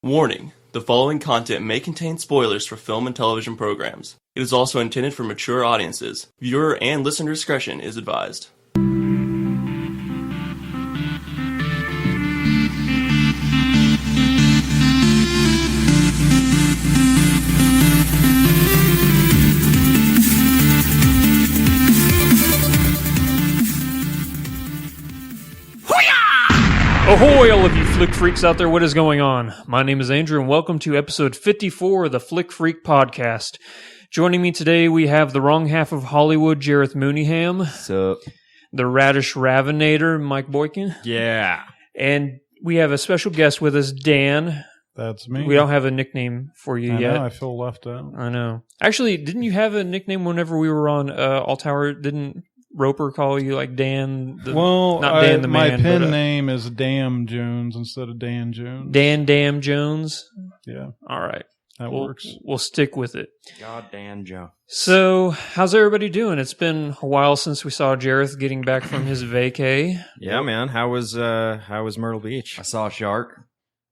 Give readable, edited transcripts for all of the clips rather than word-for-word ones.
Warning: the following content may contain spoilers for film and television programs. It is also intended for mature audiences. Viewer and listener discretion is advised. Ahoy, all of you flick freaks out there, what is going on? My name is Andrew, and welcome to episode 54 of the Flick Freak Podcast. Joining me today, we have the wrong half of Hollywood, Jareth Mooneyham. Sup? The Radish Ravinator, Mike Boykin. Yeah. And we have a special guest with us, Dan. That's me. We don't have a nickname for you yet. I feel left out. I know. Actually, didn't you have a nickname whenever we were on All Tower? Didn't Roper call you like Dan? Not Dan the my man. pen but, name is Dam Jones instead of Dan Jones. Dan Jones? Yeah. All right. That works. We'll stick with it. Goddamn Joe. So, how's everybody doing? It's been a while since we saw Jareth getting back from his vacay. Yeah, man. How was Myrtle Beach? I saw a shark.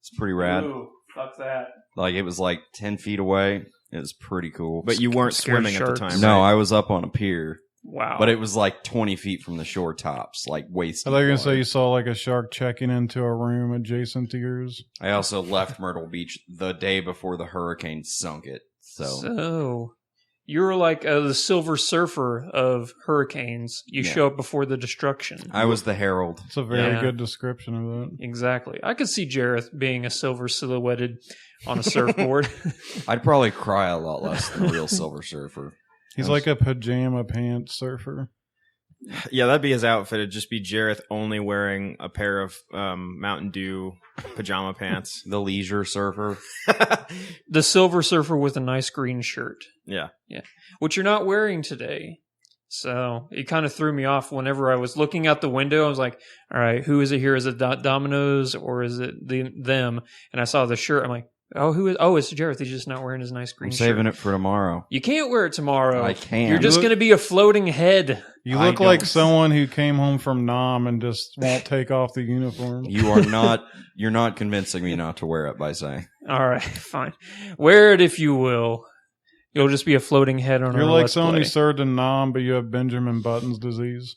It's pretty rad. Ooh, fuck that. Like, it was like 10 feet away. It was pretty cool. But you weren't Scared swimming at the sharks. time, No, right? I was up on a pier. Wow. But it was like 20 feet from the shore tops, like waist I thought you were going to deep say water. you saw like a shark checking into a room adjacent to yours. I also left Myrtle Beach the day before the hurricane sunk it. So you're like the Silver Surfer of hurricanes. You Yeah. show up before the destruction. I was the herald. It's a very Yeah. good description of that. Exactly. I could see Jareth being a silver silhouetted on a surfboard. I'd probably cry a lot less than a real Silver Surfer. He's like a pajama pants surfer. Yeah, that'd be his outfit. It'd just be Jareth only wearing a pair of Mountain Dew pajama pants. The Leisure Surfer. The Silver Surfer with a nice green shirt. Yeah. Which you're not wearing today. So it kind of threw me off whenever I was looking out the window. I was like, all right, who is it here? Is it Domino's or is it them? And I saw the shirt. I'm like, oh, who is? Oh, it's Jareth. He's just not wearing his nice green I'm shirt. saving it for tomorrow. You can't wear it tomorrow. I can. You're just You look- going to be a floating head. You I look like don't- someone who came home from Nam and just won't take off the uniform. You're not convincing me not to wear it by saying. All right, fine. Wear it if you will. You'll just be a floating head on You're our like Let's someone who Play. served in Nam, but you have Benjamin Button's disease.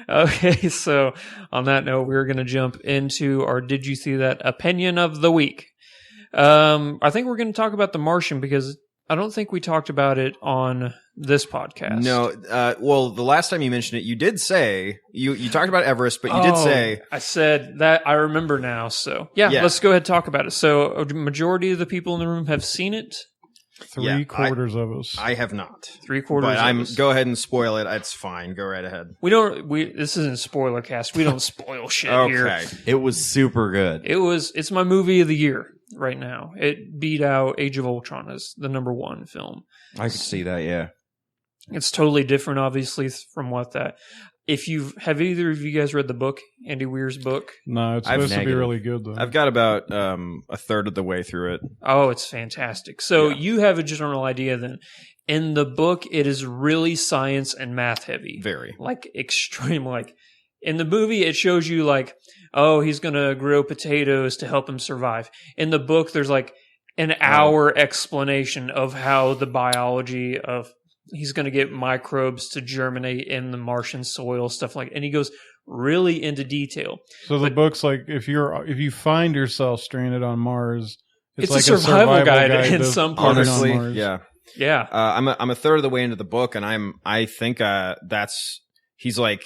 Okay, so on that note, we're going to jump into our Did You See That opinion of the week. I think we're going to talk about The Martian because I don't think we talked about it on this podcast. No, well, the last time you mentioned it, you did say, you talked about Everest, but you did say, I said that. I remember now. So yeah, Yeah. let's go ahead and talk about it. So a majority of the people in the room have seen it. Yeah, Three-quarters of us. I have not. 3/4 But of us. go ahead and spoil it. It's fine. Go right ahead. This isn't spoiler cast. We don't spoil shit here. Okay. It was super good. It's my movie of the year right now. It beat out Age of Ultron as the number one film. I could see that, yeah. It's totally different, obviously, from what that. Have either of you guys read the book, Andy Weir's book? No, it's I've supposed to be negative. really good, though. I've got about a third of the way through it. Oh, it's fantastic. So Yeah. you have a general idea then. In the book, it is really science and math heavy. Very. Like extreme. Like in the movie, it shows you like, oh, he's going to grow potatoes to help him survive. In the book, there's like an hour explanation of how the biology of he's going to get microbes to germinate in the Martian soil, stuff like, and he goes really into detail. So the book's like if you find yourself stranded on Mars, It's like a survival guide in to some living parts. on Honestly, Mars. yeah. Yeah. I'm a third of the way into the book, and I think he's like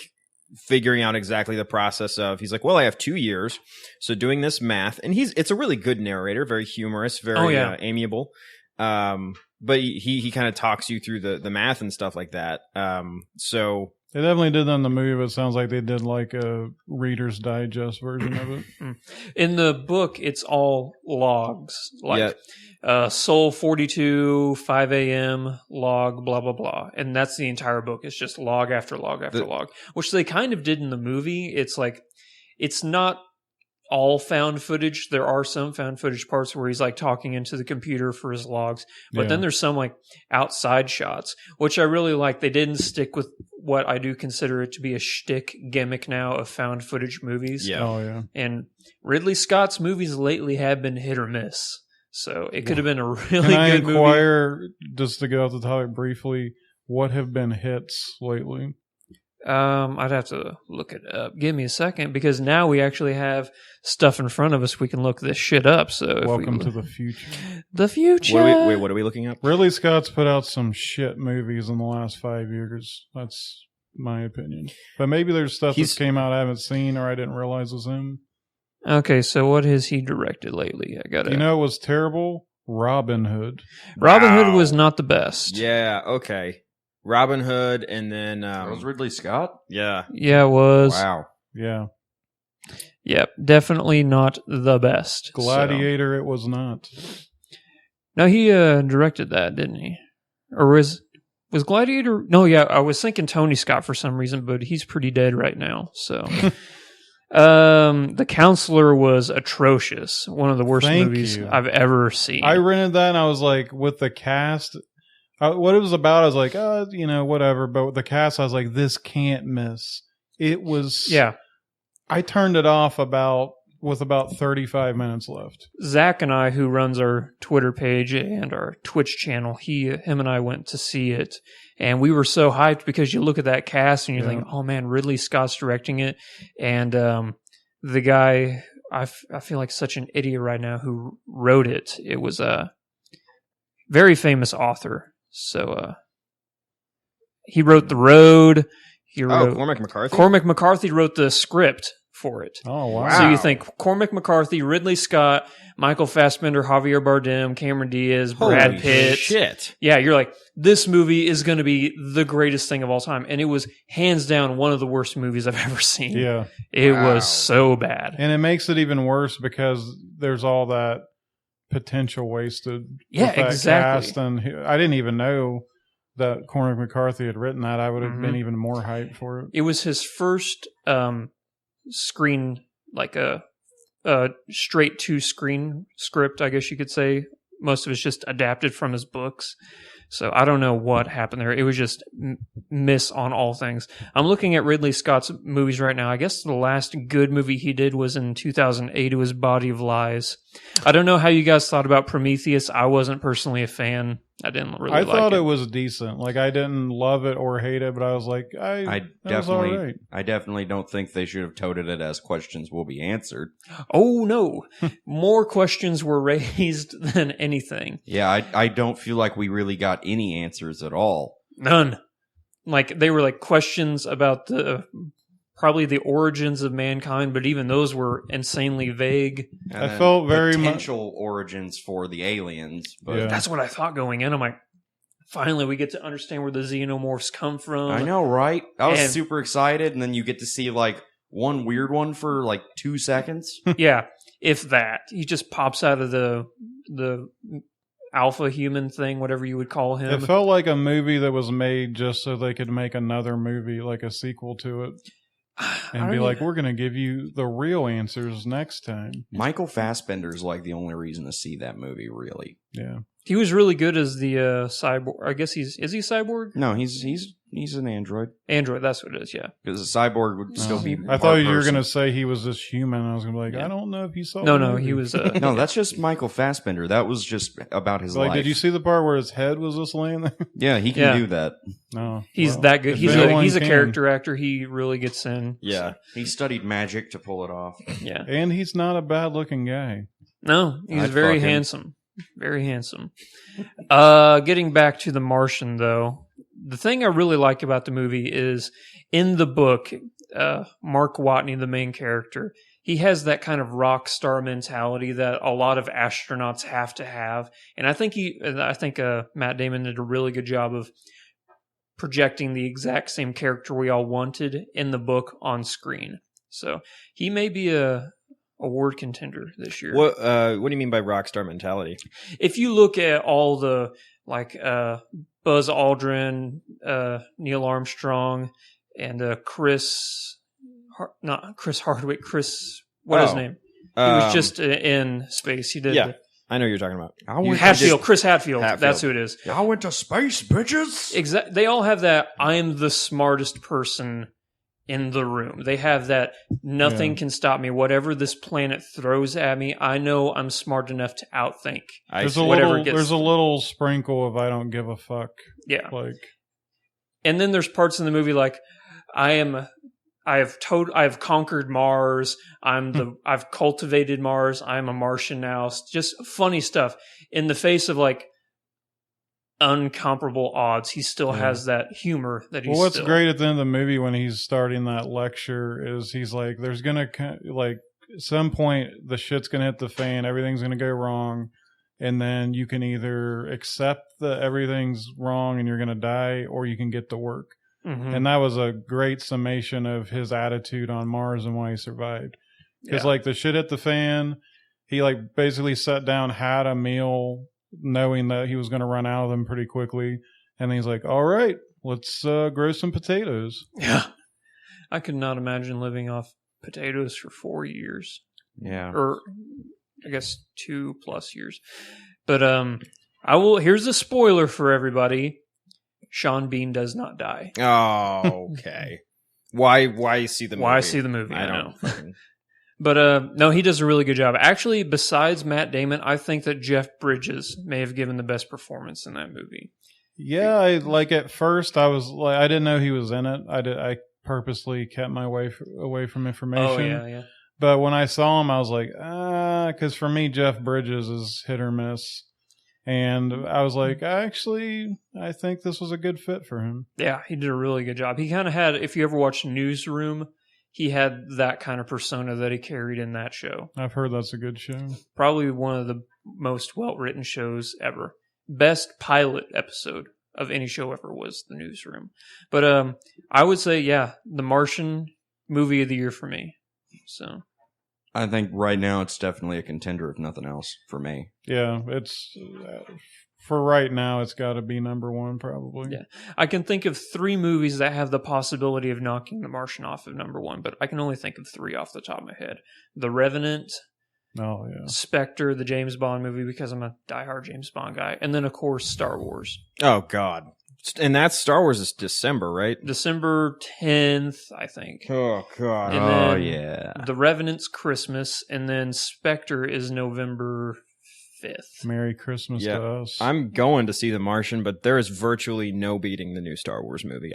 figuring out exactly the process of. He's like, well, I have 2 years, so doing this math, and it's a really good narrator, very humorous, very amiable. But he kind of talks you through the math and stuff like that. So They definitely did that in the movie, but it sounds like they did like a Reader's Digest version of it. In the book, it's all logs. Like Yeah. Soul 42, 5 a.m., log, blah, blah, blah. And that's the entire book. It's just log after log after log, which they kind of did in the movie. It's like, it's not all found footage. There are some found footage parts where he's like talking into the computer for his logs, but then there's some like outside shots, which I really like. They didn't stick with what I do consider it to be a shtick gimmick now of found footage movies. Yeah. Oh yeah. And Ridley Scott's movies lately have been hit or miss. So it could have been a really Can I good movie. inquire, just to get off the topic briefly, what have been hits lately? I'd have to look it up. Give me a second, because now we actually have stuff in front of us. We can look this shit up. So Welcome to the future. The future. What are we looking at? Ridley Scott's put out some shit movies in the last 5 years. That's my opinion. But maybe there's stuff that came out I haven't seen or I didn't realize was him. Okay, so what has he directed lately? I got it. You know, it was terrible. Robin Hood. Robin Hood was not the best. Yeah. Okay. Robin Hood, and then That was Ridley Scott? yeah. Yeah, it was. Wow. Yeah. Yep, definitely not the best. Gladiator, it was not. No, he directed that, didn't he? Or was Gladiator? No, yeah, I was thinking Tony Scott for some reason, but he's pretty dead right now. So, The Counselor was atrocious. One of the worst Thank movies you. I've ever seen. I rented that and I was like, with the cast, what it was about, I was like, whatever. But with the cast, I was like, this can't miss. It was. Yeah. I turned it off with about 35 minutes left. Zach and I, who runs our Twitter page and our Twitch channel, him and I went to see it, and we were so hyped because you look at that cast and you think, oh man, Ridley Scott's directing it, and the guy, I feel like such an idiot right now, who wrote it. It was a very famous author, so he wrote The Road. He wrote Cormac McCarthy. Cormac McCarthy wrote the script for it. Oh, wow. So you think Cormac McCarthy, Ridley Scott, Michael Fassbender, Javier Bardem, Cameron Diaz, Brad Pitt. Shit. Yeah, you're like, this movie is going to be the greatest thing of all time. And it was hands down one of the worst movies I've ever seen. Yeah. It was so bad. And it makes it even worse because there's all that potential wasted. Yeah, with that exactly. Cast. And I didn't even know that Cormac McCarthy had written that. I would have Mm-hmm. been even more hyped for it. It was his first screen, like a straight to screen script, I guess you could say. Most of it's just adapted from his books. So I don't know what happened there. It was just miss on all things. I'm looking at Ridley Scott's movies right now. I guess the last good movie he did was in 2008. It was Body of Lies. I don't know how you guys thought about Prometheus. I wasn't personally a fan. I didn't really like it. I thought it was decent. Like, I didn't love it or hate it, but I was like, that was all right. I definitely don't think they should have toted it as questions will be answered. Oh, no. More questions were raised than anything. Yeah, I don't feel like we really got any answers at all. None. Like, they were like questions about probably the origins of mankind, but even those were insanely vague. And I then felt very potential origins for the aliens, but Yeah. That's what I thought going in. I'm like, finally we get to understand where the xenomorphs come from. I know, right? I was And- super excited, and then you get to see like one weird one for like 2 seconds. Yeah, if that. He just pops out of the alpha human thing, whatever you would call him. It felt like a movie that was made just so they could make another movie, like a sequel to it. And be like, we're going to give you the real answers next time. Michael Fassbender's like the only reason to see that movie, really. Yeah. He was really good as the cyborg. I guess is he cyborg? No, he's an android. Android, that's what it is, yeah. Because a cyborg would still be. I thought you were person. going to say he was just human. I was going to be like, Yeah. I don't know if you saw No, the no, movie. he was... No, that's just Michael Fassbender. That was just about his Like, life. did you see the part where his head was just laying there? Yeah, he can Yeah. do that. No. He's Well, that good. if He's anyone a can. character actor. He really gets in. Yeah. He studied magic to pull it off. Yeah. And he's not a bad looking guy. No, he's I'd very fuck him. handsome. Very handsome. Getting back to The Martian, though, the thing I really like about the movie is in the book, Mark Watney, the main character, he has that kind of rock star mentality that a lot of astronauts have to have, and I think Matt Damon did a really good job of projecting the exact same character we all wanted in the book on screen. So he may be a award contender this year. What do you mean by rockstar mentality? If you look at all the Buzz Aldrin, Neil Armstrong, and Chris Hardwick, what's his name? He was just in space. He did. Yeah. I know who you're talking about. Chris Hadfield. That's who it is. I went to space, bitches. Exactly. They all have that. I am the smartest person in the room. They have that. Nothing can stop me. Whatever this planet throws at me, I know I'm smart enough to outthink. There's a little sprinkle of I don't give a fuck. Yeah. Like, and then there's parts in the movie like I have conquered Mars. I've cultivated Mars. I'm a Martian now. Just funny stuff in the face of like uncomparable odds. He still has that humor that he's. Well, what's great at the end of the movie when he's starting that lecture is he's like, "There's gonna like some point the shit's gonna hit the fan. Everything's gonna go wrong." And then you can either accept that everything's wrong and you're going to die, or you can get to work. Mm-hmm. And that was a great summation of his attitude on Mars and why he survived. Because like the shit hit the fan, he like basically sat down, had a meal, knowing that he was going to run out of them pretty quickly. And he's like, all right, let's grow some potatoes. Yeah. I could not imagine living off potatoes for 4 years. Yeah. Or I guess 2+ years. But here's a spoiler for everybody. Sean Bean does not die. Oh, okay. Why see the movie? Why see the movie? I don't know. But no, he does a really good job. Actually, besides Matt Damon, I think that Jeff Bridges may have given the best performance in that movie. Yeah, at first I was like, I didn't know he was in it. I purposely kept my way away from information. Oh yeah. But when I saw him, I was like, because for me, Jeff Bridges is hit or miss. And I was like, I think this was a good fit for him. Yeah, he did a really good job. He kind of had, if you ever watched Newsroom, he had that kind of persona that he carried in that show. I've heard that's a good show. Probably one of the most well-written shows ever. Best pilot episode of any show ever was The Newsroom. But I would say, The Martian, movie of the year for me. So I think right now it's definitely a contender, if nothing else, for me. Yeah, it's for right now, it's got to be number one, probably. Yeah, I can think of 3 movies that have the possibility of knocking The Martian off of number one, but I can only think of 3 off the top of my head: The Revenant, Spectre, the James Bond movie, because I'm a diehard James Bond guy, and then of course Star Wars. Oh God. And that's Star Wars is December, right? December 10th, I think. Oh, God. And yeah. The Revenant's Christmas, and then Spectre is November 5th. Merry Christmas to us. I'm going to see The Martian, but there is virtually no beating the new Star Wars movie.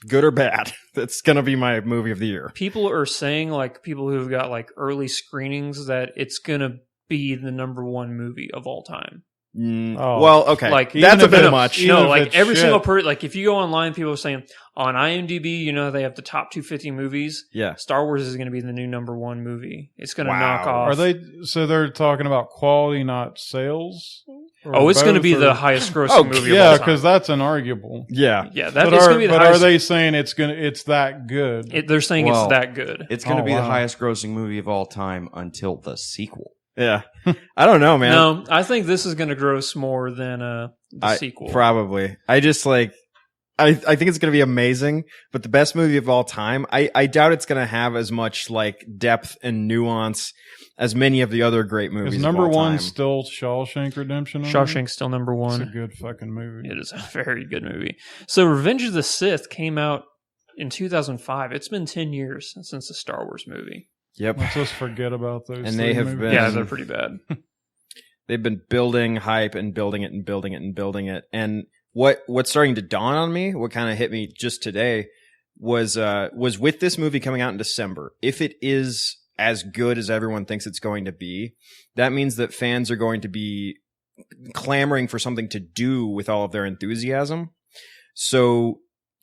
Good or bad, that's going to be my movie of the year. People are saying, like, people who've got, like, early screenings, that it's going to be the number one movie of all time. Well, okay, like that's a bit much. No, like every single person, like if you go online, people are saying on IMDb, you know, they have the top 250 movies. Yeah, Star Wars is going to be the new number one movie. It's going to knock off. Are they? So they're talking about quality, not sales. Oh, it's going to be the highest grossing movie. Yeah, because that's inarguable. Yeah, that is going to be the highest. But are they saying it's that good? They're saying it's that good. It's going to be the highest grossing movie of all time until the sequel. Yeah. I don't know, man. No, I think this is going to gross more than the sequel. Probably. I just I think it's going to be amazing, but the best movie of all time, I doubt it's going to have as much like depth and nuance as many of the other great movies. Is number one still Shawshank Redemption? Shawshank's still number one. It's a good fucking movie. It is a very good movie. So Revenge of the Sith came out in 2005. It's been 10 years since the Star Wars movie. Yep. Let's just forget about those. And they have movies. been. Yeah, they're pretty bad. They've been building hype and building it and building it and building it. And what's starting to dawn on me, what kind of hit me just today, was with this movie coming out in December. If it is as good as everyone thinks it's going to be, that means that fans are going to be clamoring for something to do with all of their enthusiasm. So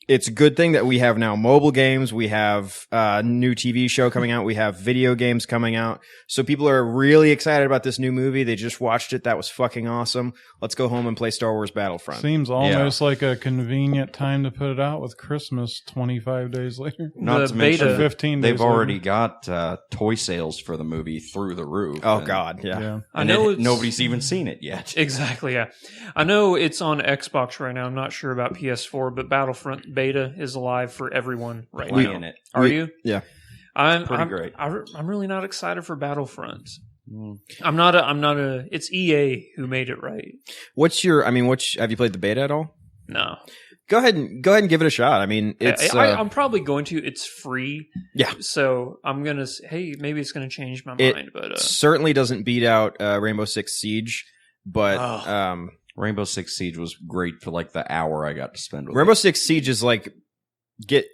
it's a good thing that we have now mobile games. We have a new TV show coming out. We have video games coming out. So people are really excited about this new movie. They just watched it. That was fucking awesome. Let's go home and play Star Wars Battlefront. Seems almost like a convenient time to put it out with Christmas 25 days later. Not to mention 15 days they've already got toy sales for the movie through the roof. Oh, God, yeah. I know nobody's even seen it yet. Exactly, yeah. I know it's on Xbox right now. I'm not sure about PS4, but Battlefront beta is alive for everyone right now. In it. Are you? Yeah. pretty great. I'm really not excited for Battlefront. Mm. I'm not a. It's EA who made it right. Have you played the beta at all? No. Go ahead and give it a shot. I mean, it's. I'm probably going to. It's free. Yeah. So I'm gonna. Hey, maybe it's gonna change my It mind. But certainly doesn't beat out Rainbow Six Siege, but Rainbow Six Siege was great for like the hour I got to spend with Rainbow it. Six Siege is get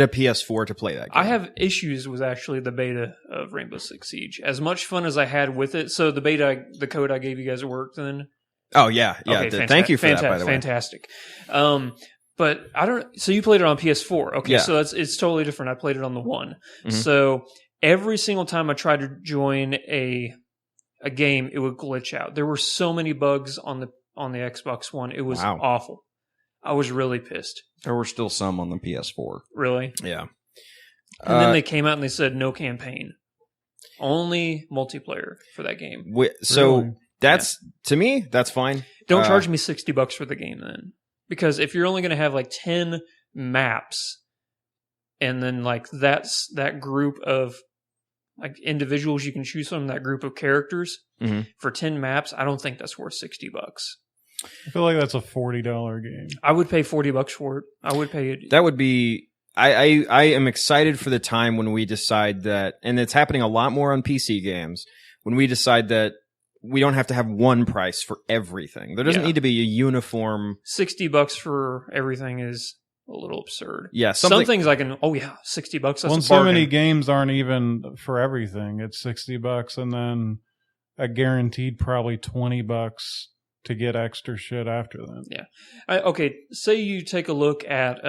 a PS4 to play that game. I have issues with actually the beta of Rainbow Six Siege. As much fun as I had with it. So the code I gave you guys worked then. Oh yeah. Okay, Thank you for that. By the way, fantastic. But I don't. So you played it on PS4. Okay, Yeah. so it's totally different. I played it on the One. Mhm. So every single time I tried to join a game, it would glitch out. There were so many bugs on the Xbox One. It was Wow. awful. I was really pissed. There were still some on the PS4. Really. yeah. And then they came out and they said no campaign, only multiplayer for that game. So Really? that's to me, that's fine. Don't charge me $60 for the game then, because if you're only going to have like 10 maps, and then like that group of like individuals you can choose from, that group of characters Mhm. for 10 maps, I don't think that's worth $60. I feel like that's a $40 game. I would pay $40 for it. I would pay it. That would be. I am excited for the time when we decide that, and it's happening a lot more on PC games, when we decide that we don't have to have one price for everything. There doesn't Yeah. need to be a uniform. $60 for everything is a little absurd. Yeah, Some things I can. Oh yeah, $60. That's Well, a so bargain. many games aren't even for everything. It's $60 and then a guaranteed probably $20 to get extra shit after that. Okay, say you take a look at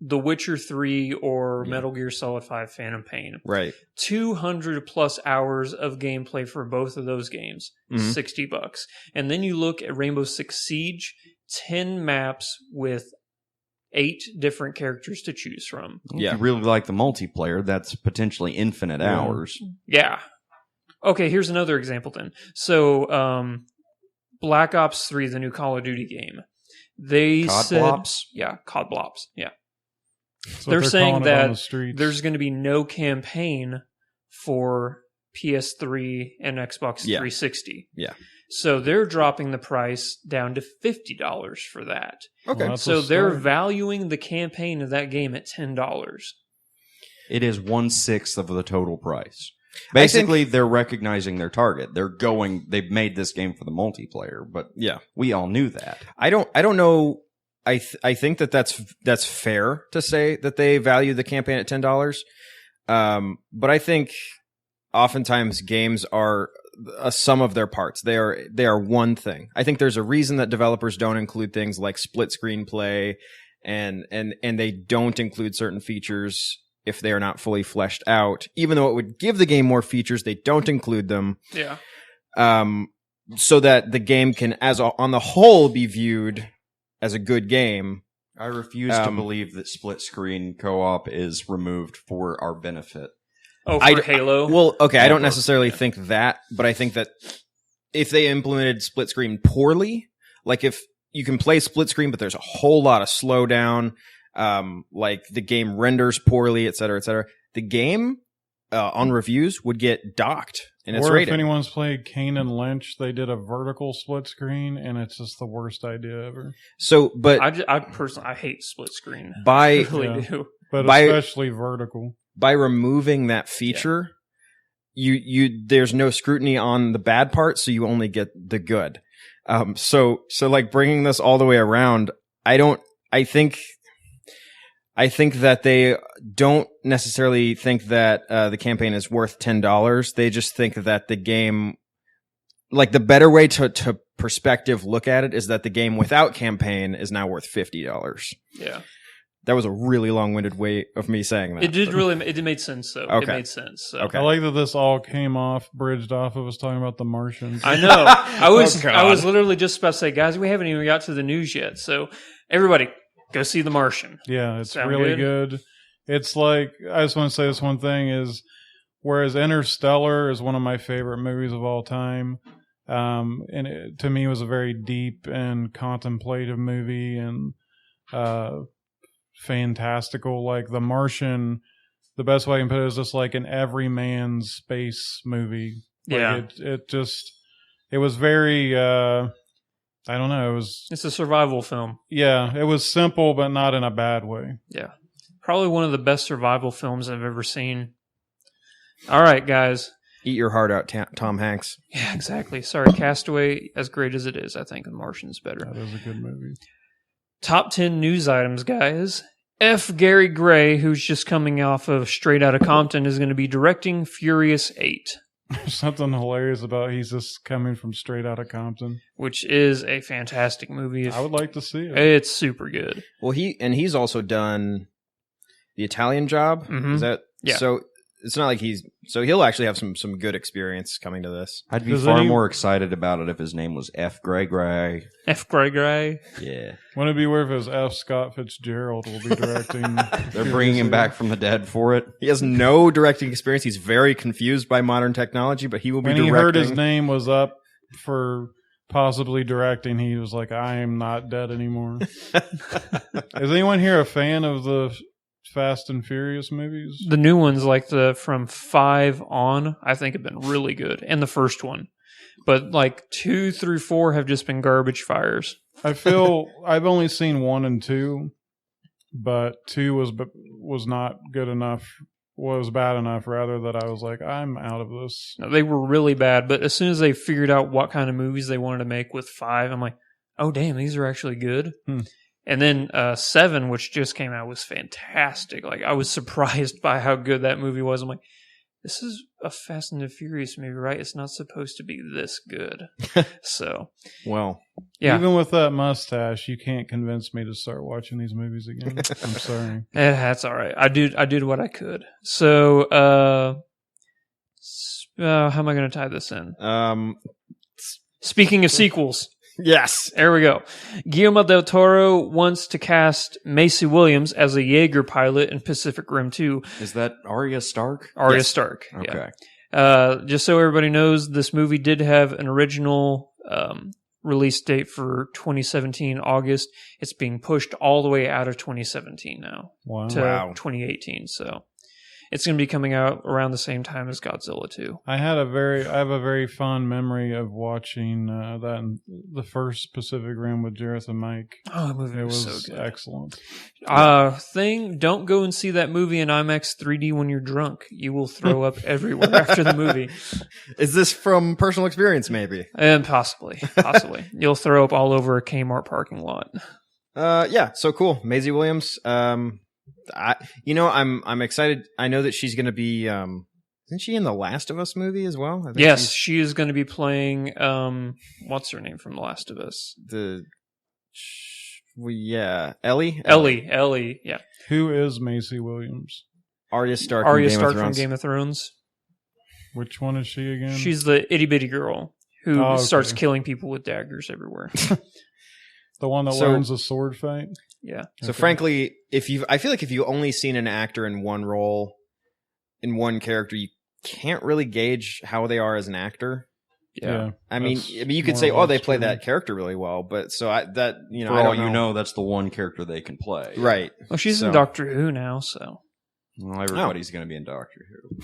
The Witcher 3 or Yeah. Metal Gear Solid 5 Phantom Pain. Right. 200 plus hours of gameplay for both of those games, Mhm. $60. And then you look at Rainbow Six Siege, 10 maps with 8 different characters to choose from. Yeah. If you really like the multiplayer, that's potentially infinite Yeah. hours. Yeah. Okay, here's another example then. So, Black Ops 3, the new Call of Duty game. They COD said, Blops? yeah, COD Blops, yeah. That's what They're saying calling it on that the streets. There's going to be no campaign for PS3 and Xbox Yeah. 360. Yeah. So they're dropping the price down to $50 for that. Okay. Well, that's So a they're start. valuing the campaign of that game at $10. It is 1/6 of the total price. I Basically, they're recognizing their target. They've made this game for the multiplayer, but Yeah. we all knew that. I don't know. I think that's fair to say that they value the campaign at $10. But I think oftentimes games are a sum of their parts. They are one thing. I think there's a reason that developers don't include things like split screen play, and they don't include certain features if they are not fully fleshed out. Even though it would give the game more features, they don't include them. Yeah. So that the game can, on the whole, be viewed as a good game. I refuse to believe that split screen co-op is removed for our benefit. Oh, for Halo? Well, okay, I don't Never. necessarily think that, but I think that if they implemented split screen poorly, like if you can play split screen, but there's a whole lot of slowdown, like the game renders poorly, et cetera, the game on reviews would get docked in its Or if rating. anyone's played Kane and Lynch, they did a vertical split screen, and it's just the worst idea ever. So, but I personally, I hate split screen. I by really Yeah. do. But By- especially vertical. by removing that feature, you there's no scrutiny on the bad part, so you only get the good. So like bringing this all the way around, I think that they don't necessarily think that the campaign is worth $10. They just think that the game, like the better way to perspective look at it is that the game without campaign is now worth $50. Yeah. That was a really long-winded way of me saying that. It did made sense though. Okay. It made sense. So. Okay. I like that this all bridged off of us talking about the Martians. I know. I was Oh, God. I was literally just about to say, guys, we haven't even got to the news yet. So everybody, go see The Martian. Yeah, it's Sound really good. It's like, I just want to say this one thing is, whereas Interstellar is one of my favorite movies of all time, and it, to me, was a very deep and contemplative movie and fantastical. Like The Martian the best way I can put it is just like an everyman space movie. Like it was very, I don't know. It's a survival film. Yeah, it was simple, but not in a bad way. Yeah. Probably one of the best survival films I've ever seen. All right, guys. Eat your heart out, Tom Hanks. Yeah, exactly. Sorry, Castaway, as great as it is, I think The Martian's better. That is a good movie. Top 10 news items, guys. F. Gary Gray, who's just coming off of Straight Outta Compton, is going to be directing Furious 8. There's something hilarious about he's just coming from Straight Outta Compton. Which is a fantastic movie. I would like to see it. It's super good. Well, he's also done The Italian Job. Mhm. Is that so? It's not like he'll actually have some good experience coming to this. I'd be far more excited about it if his name was F. Gray Gray. F. Gray Gray. Yeah. Wouldn't it be weird if it was F. Scott Fitzgerald will be directing? They're bringing him back from the dead for it. He has no directing experience. He's very confused by modern technology, but he will be When directing. he heard his name was up for possibly directing, he was like, I am not dead anymore. Is anyone here a fan of the Fast and Furious movies? The new ones, like from 5 on, I think have been really good. And the first one. But like 2 through 4 have just been garbage fires. I feel I've only seen 1 and 2, but 2 was not good enough. Was bad enough, rather, that I was like, I'm out of this. They were really bad, but as soon as they figured out what kind of movies they wanted to make with 5, I'm like, oh damn, these are actually good. And then 7, which just came out, was fantastic. Like, I was surprised by how good that movie was. I'm like, this is a Fast and the Furious movie, right? It's not supposed to be this good. So, well, yeah. Even with that mustache, you can't convince me to start watching these movies again. I'm sorry. That's all right. I did what I could. So, how am I going to tie this in? Speaking of sequels. Yes. There we go. Guillermo del Toro wants to cast Macy Williams as a Jaeger pilot in Pacific Rim 2. Is that Arya Stark? Arya Stark. Okay. Yeah. Just so everybody knows, this movie did have an original release date for 2017 August. It's being pushed all the way out of 2017 now to 2018. So it's going to be coming out around the same time as Godzilla 2. I have a very fond memory of watching that in the first Pacific Rim with Jareth and Mike. Oh, that movie was so good. Excellent. Don't go and see that movie in IMAX 3D when you're drunk. You will throw up everywhere after the movie. Is this from personal experience, maybe? And possibly. You'll throw up all over a Kmart parking lot. Yeah. So cool, Maisie Williams. I'm excited. I know that she's going to be. Isn't she in the Last of Us movie as well? I think yes, she is going to be playing. What's her name from The Last of Us? Ellie. Ellie. Yeah. Who is Macy Williams? Arya Stark. From Game of Thrones. Which one is she again? She's the itty bitty girl who starts killing people with daggers everywhere. The one that learns a sword fight? Yeah. So frankly, I feel like if you've only seen an actor in one role, in one character, you can't really gauge how they are as an actor. Yeah. I mean, you could say, they play that character really well, but for all you know, that's the one character they can play. Right. Well, she's in Doctor Who now, so. Well, everybody's going to be in Doctor Who.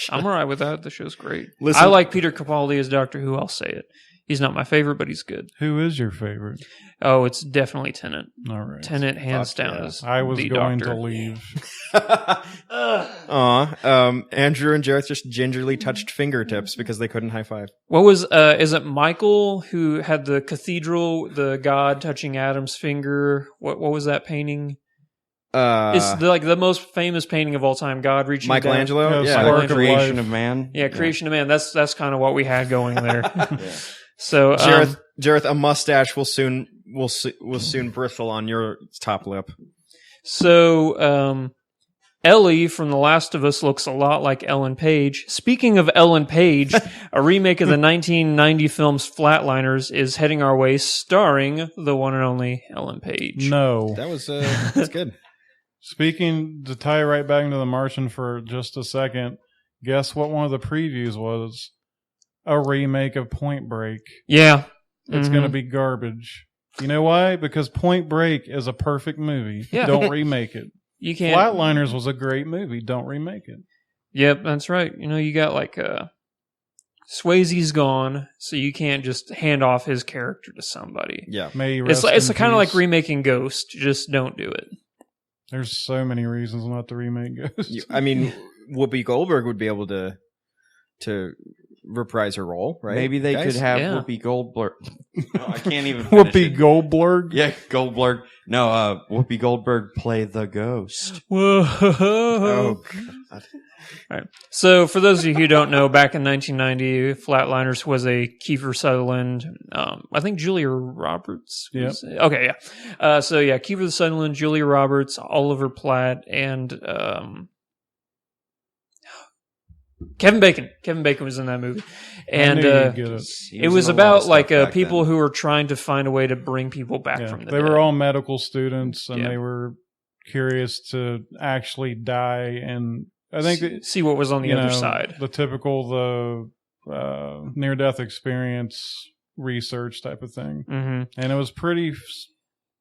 I'm all right with that. The show's great. Listen, I like Peter Capaldi as Doctor Who. I'll say it. He's not my favorite, but he's good. Who is your favorite? Oh, it's definitely Tennant. All right. Tennant, hands down, is I was the going doctor. to leave. Andrew and Jareth just gingerly touched fingertips because they couldn't high five. What was, is it Michael who had the cathedral, the god touching Adam's finger? What was that painting? It's the most famous painting of all time. God reaching Michelangelo, down. Creation of Man. Yeah, Creation of Man. That's kind of what we had going there. So, Jareth, a mustache will soon bristle on your top lip. So, Ellie from The Last of Us looks a lot like Ellen Page. Speaking of Ellen Page, a remake of the 1990 film's Flatliners is heading our way, starring the one and only Ellen Page. No. That's good. Speaking, to tie right back into The Martian for just a second, guess what one of the previews was? A remake of Point Break. Yeah. It's going to be garbage. You know why? Because Point Break is a perfect movie. Yeah. Don't remake it. You can't. Flatliners was a great movie. Don't remake it. Yep, that's right. You got like Swayze's gone, so you can't just hand off his character to somebody. Yeah. May he It's rest in kind of like peace. remaking Ghost. Just don't do it. There's so many reasons not to remake Ghost. I mean, Whoopi Goldberg would be able to reprise her role, right? Maybe they guys? could have Yeah. Whoopi Goldberg. No, I can't even. finish Whoopi it. Goldberg. Yeah, Goldberg. No, Whoopi Goldberg play the ghost. Whoa. Oh, God. So, for those of you who don't know, back in 1990, Flatliners was a Kiefer Sutherland, I think Julia Roberts. Yep. was- Okay, yeah. Kiefer Sutherland, Julia Roberts, Oliver Platt, and Kevin Bacon. Kevin Bacon was in that movie. And I knew you'd get it. He it was in a lot of about stuff like back people then. who were trying to find a way to bring people back Yeah, from the they dead. were all medical students, and Yeah. they were curious to actually die. And I think that, see what was on the you other know, side. the typical near-death experience research type of thing, Hmm. and it was pretty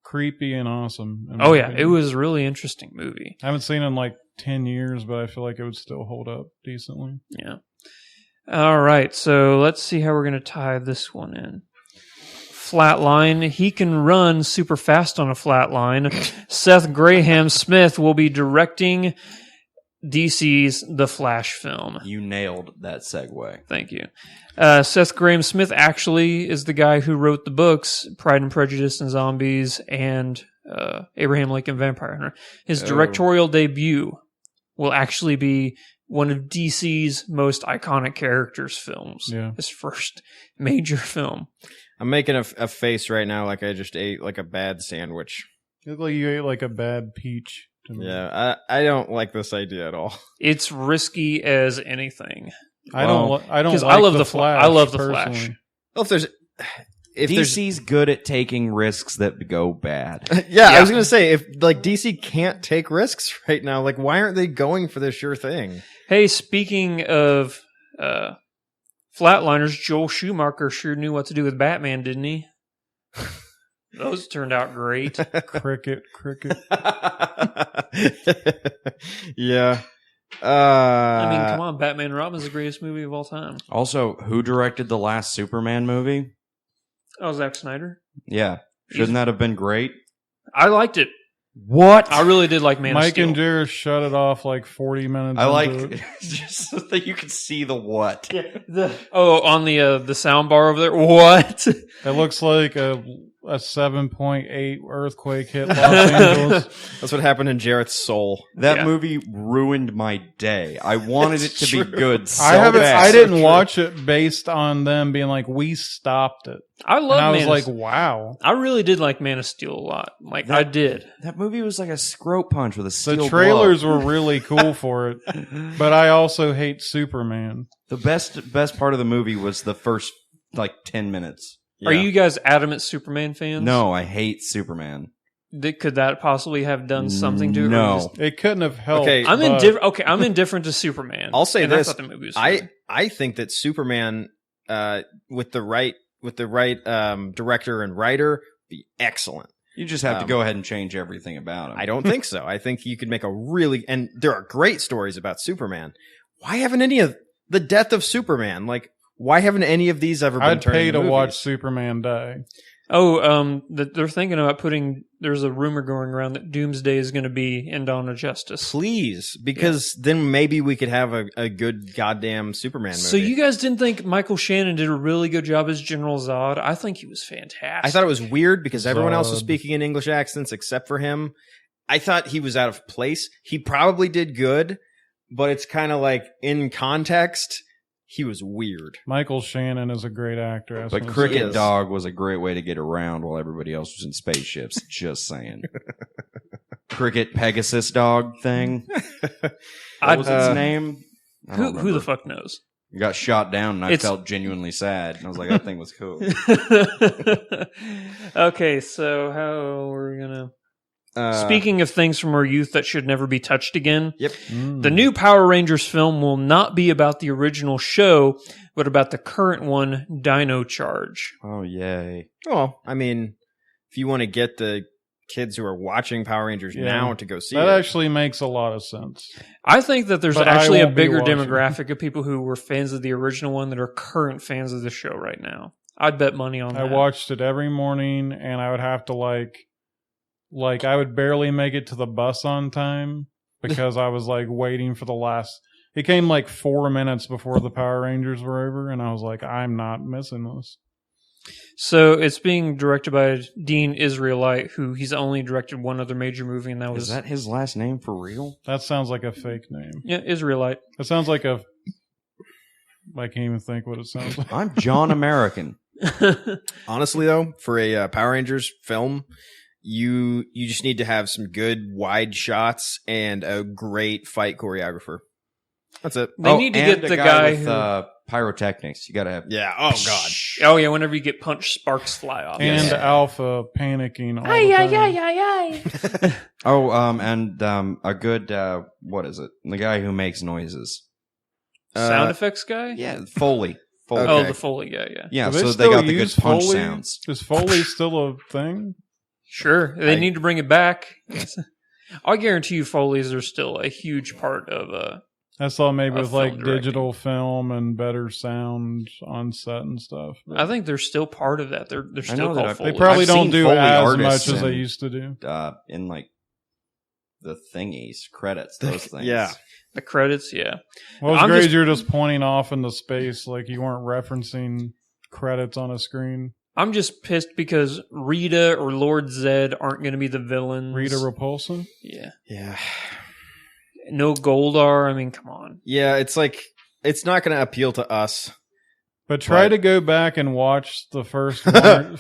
creepy and awesome. in my Oh, yeah. It opinion. was a really interesting movie. I haven't seen it in like 10 years, but I feel like it would still hold up decently. Yeah. All right. So let's see how we're going to tie this one in. Flatline. He can run super fast on a flat line. Seth Graham Smith will be directing DC's The Flash film. You nailed that segue. Thank you. Seth Graham Smith actually is the guy who wrote the books Pride and Prejudice and Zombies and Abraham Lincoln Vampire Hunter. His directorial debut will actually be one of DC's most iconic characters' films. Yeah. His first major film. I'm making a face right now like I just ate like a bad sandwich. It looked like you ate like a bad peach. To me. Yeah, I don't like this idea at all. It's risky as anything. I don't. Well, I don't. 'cause Like I love the the Flash. I love the personally. Flash. Well, if there's DC's good at taking risks that go bad. yeah, I Yeah. was gonna say if like DC can't take risks right now, like why aren't they going for the sure thing? Hey, speaking of Flatliners, Joel Schumacher sure knew what to do with Batman, didn't he? Those turned out great. Cricket. Yeah. I mean, come on, Batman and Robin's the greatest movie of all time. Also, who directed the last Superman movie? Oh, Zack Snyder. Yeah. Shouldn't that have been great? I liked it. What? I really did like Man of Mike Steel. and Jared shut it off like 40 minutes. I like into it. just so that you can see the what. On the sound bar over there. What? It looks like a 7.8 earthquake hit Los Angeles. That's what happened in Jarrett's soul. That Yeah. movie ruined my day. I wanted it It's to be true. good so I haven't. bad. I didn't watch it based on them being like, we stopped it. I love And I was Man like, of wow. I really did like Man of Steel a lot. Like, That- I did. That movie was like a scrote punch with a steel The trailers glove. were really cool for it, but I also hate Superman. The best part of the movie was the first like 10 minutes. Are Yeah. you guys adamant Superman fans? No, I hate Superman. Could that possibly have done something to it? or No. just- It couldn't have helped. Okay, I'm but indifferent. Okay, I'm indifferent to Superman. I'll say and this: I thought the movie was fine. I think that Superman, with the right director and writer, be excellent. You just have to go ahead and change everything about him. I don't think so. I think you could make a really, and there are great stories about Superman. Why haven't any of the death of Superman? Like, why haven't any of these ever been I'd turned pay into to movies? watch Superman die. Oh, they're thinking about putting. There's a rumor going around that Doomsday is going to be in Dawn of Justice. Please, because then maybe we could have a good goddamn Superman movie. So you guys didn't think Michael Shannon did a really good job as General Zod? I think he was fantastic. I thought it was weird because everyone else was Zod. speaking in English accents except for him. I thought he was out of place. He probably did good, but it's kind of like in context, he was weird. Michael Shannon is a great actor. I just But wanna Cricket say. is. Dog was a great way to get around while everybody else was in spaceships. Just saying. Cricket Pegasus Dog thing. What was its name? I don't Who the remember. fuck knows? It got shot down and I It's- felt genuinely sad. And I was like, that thing was cool. Okay, so how are we gonna? Uh, Speaking of things from our youth that should never be touched again, Mm. the new Power Rangers film will not be about the original show, but about the current one, Dino Charge. Oh, yay. well, I mean, if you want to get the kids who are watching Power Rangers Yeah. now to go see That it. actually makes a lot of sense. I think that there's But I actually a won't be bigger watching. demographic of people who were fans of the original one that are current fans of the show right now. I'd bet money on I that. watched it every morning, and I would have to like I would barely make it to the bus on time because I was like waiting for the last. It came like 4 minutes before the Power Rangers were over, and I was like, I'm not missing this. So it's being directed by Dean Israelite, who he's only directed one other major movie, and that was Is that his last name for real? That sounds like a fake name. yeah, Israelite. That sounds like a. I can't even think what it sounds like. I'm John American. Honestly, though, for a Power Rangers film, you just need to have some good wide shots and a great fight choreographer. That's it. They need to and get a the guy with, who. pyrotechnics. You gotta have. Yeah. Oh God. Oh yeah, whenever you get punched, sparks fly off. And Yes. Alpha panicking all the time. Oh, and a good what is it? The guy who makes noises. Sound effects guy. Yeah, Foley. Foley. Okay. Oh, the Foley guy. Yeah, Yeah, Do they so they still got the good use punch Foley? sounds. Is Foley still a thing? sure. They I- need to bring it back. I guarantee you, Foley's are still a huge part of. I saw maybe A with like film directing. digital film and better sound on set and stuff. I think they're still part of that. They're I still know that called I've- Foley. They probably I've don't seen do Foley as artists much as they and- used to do. In like the thingies, credits, those things. Yeah. The credits, yeah. Well, it's I'm great just- you're just pointing off into space like you weren't referencing credits on a screen. I'm just pissed because Rita or Lord Zed aren't going to be the villains. Rita Repulsa? yeah. Yeah. No Goldar. I mean, come on. Yeah. It's like it's not going to appeal to us. But try Right. to go back and watch the first